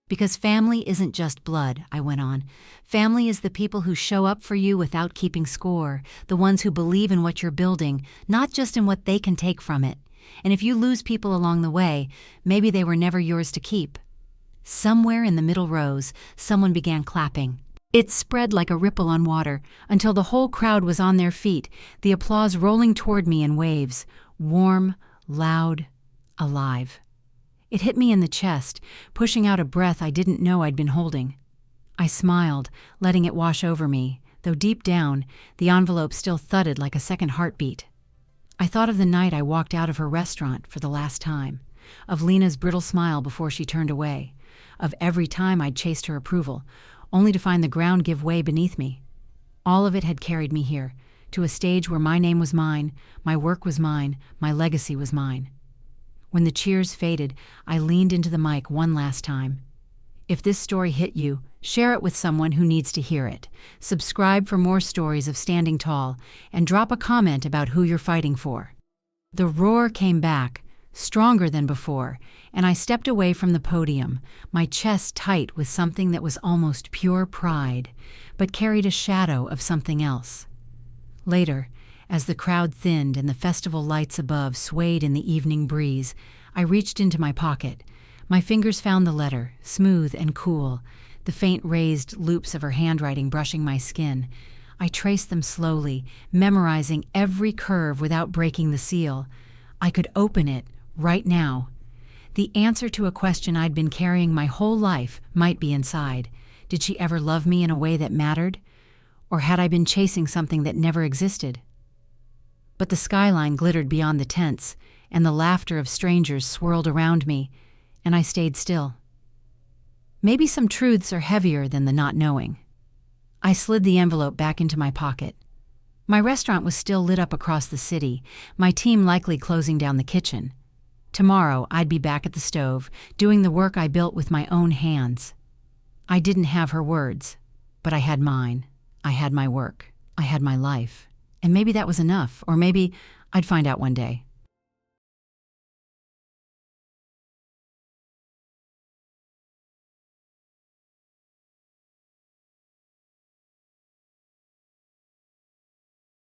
S1: Because family isn't just blood, I went on. Family is the people who show up for you without keeping score, the ones who believe in what you're building, not just in what they can take from it. And if you lose people along the way, maybe they were never yours to keep. Somewhere in the middle rows, someone began clapping. It spread like a ripple on water, until the whole crowd was on their feet, the applause rolling toward me in waves, warm, loud, alive. It hit me in the chest, pushing out a breath I didn't know I'd been holding. I smiled, letting it wash over me, though deep down, the envelope still thudded like a second heartbeat. I thought of the night I walked out of her restaurant for the last time, of Lena's brittle smile before she turned away, of every time I'd chased her approval, only to find the ground give way beneath me. All of it had carried me here, to a stage where my name was mine, my work was mine, my legacy was mine. When the cheers faded, I leaned into the mic one last time. If this story hit you, share it with someone who needs to hear it. Subscribe for more stories of standing tall, and drop a comment about who you're fighting for. The roar came back, stronger than before, and I stepped away from the podium, my chest tight with something that was almost pure pride, but carried a shadow of something else. Later, as the crowd thinned and the festival lights above swayed in the evening breeze, I reached into my pocket. My fingers found the letter, smooth and cool, the faint raised loops of her handwriting brushing my skin. I traced them slowly, memorizing every curve without breaking the seal. I could open it right now. The answer to a question I'd been carrying my whole life might be inside. Did she ever love me in a way that mattered? Or had I been chasing something that never existed? But the skyline glittered beyond the tents, and the laughter of strangers swirled around me, and I stayed still. Maybe some truths are heavier than the not knowing. I slid the envelope back into my pocket. My restaurant was still lit up across the city, my team likely closing down the kitchen. Tomorrow, I'd be back at the stove, doing the work I built with my own hands. I didn't have her words, but I had mine. I had my work. I had my life. And maybe that was enough, or maybe I'd find out one day.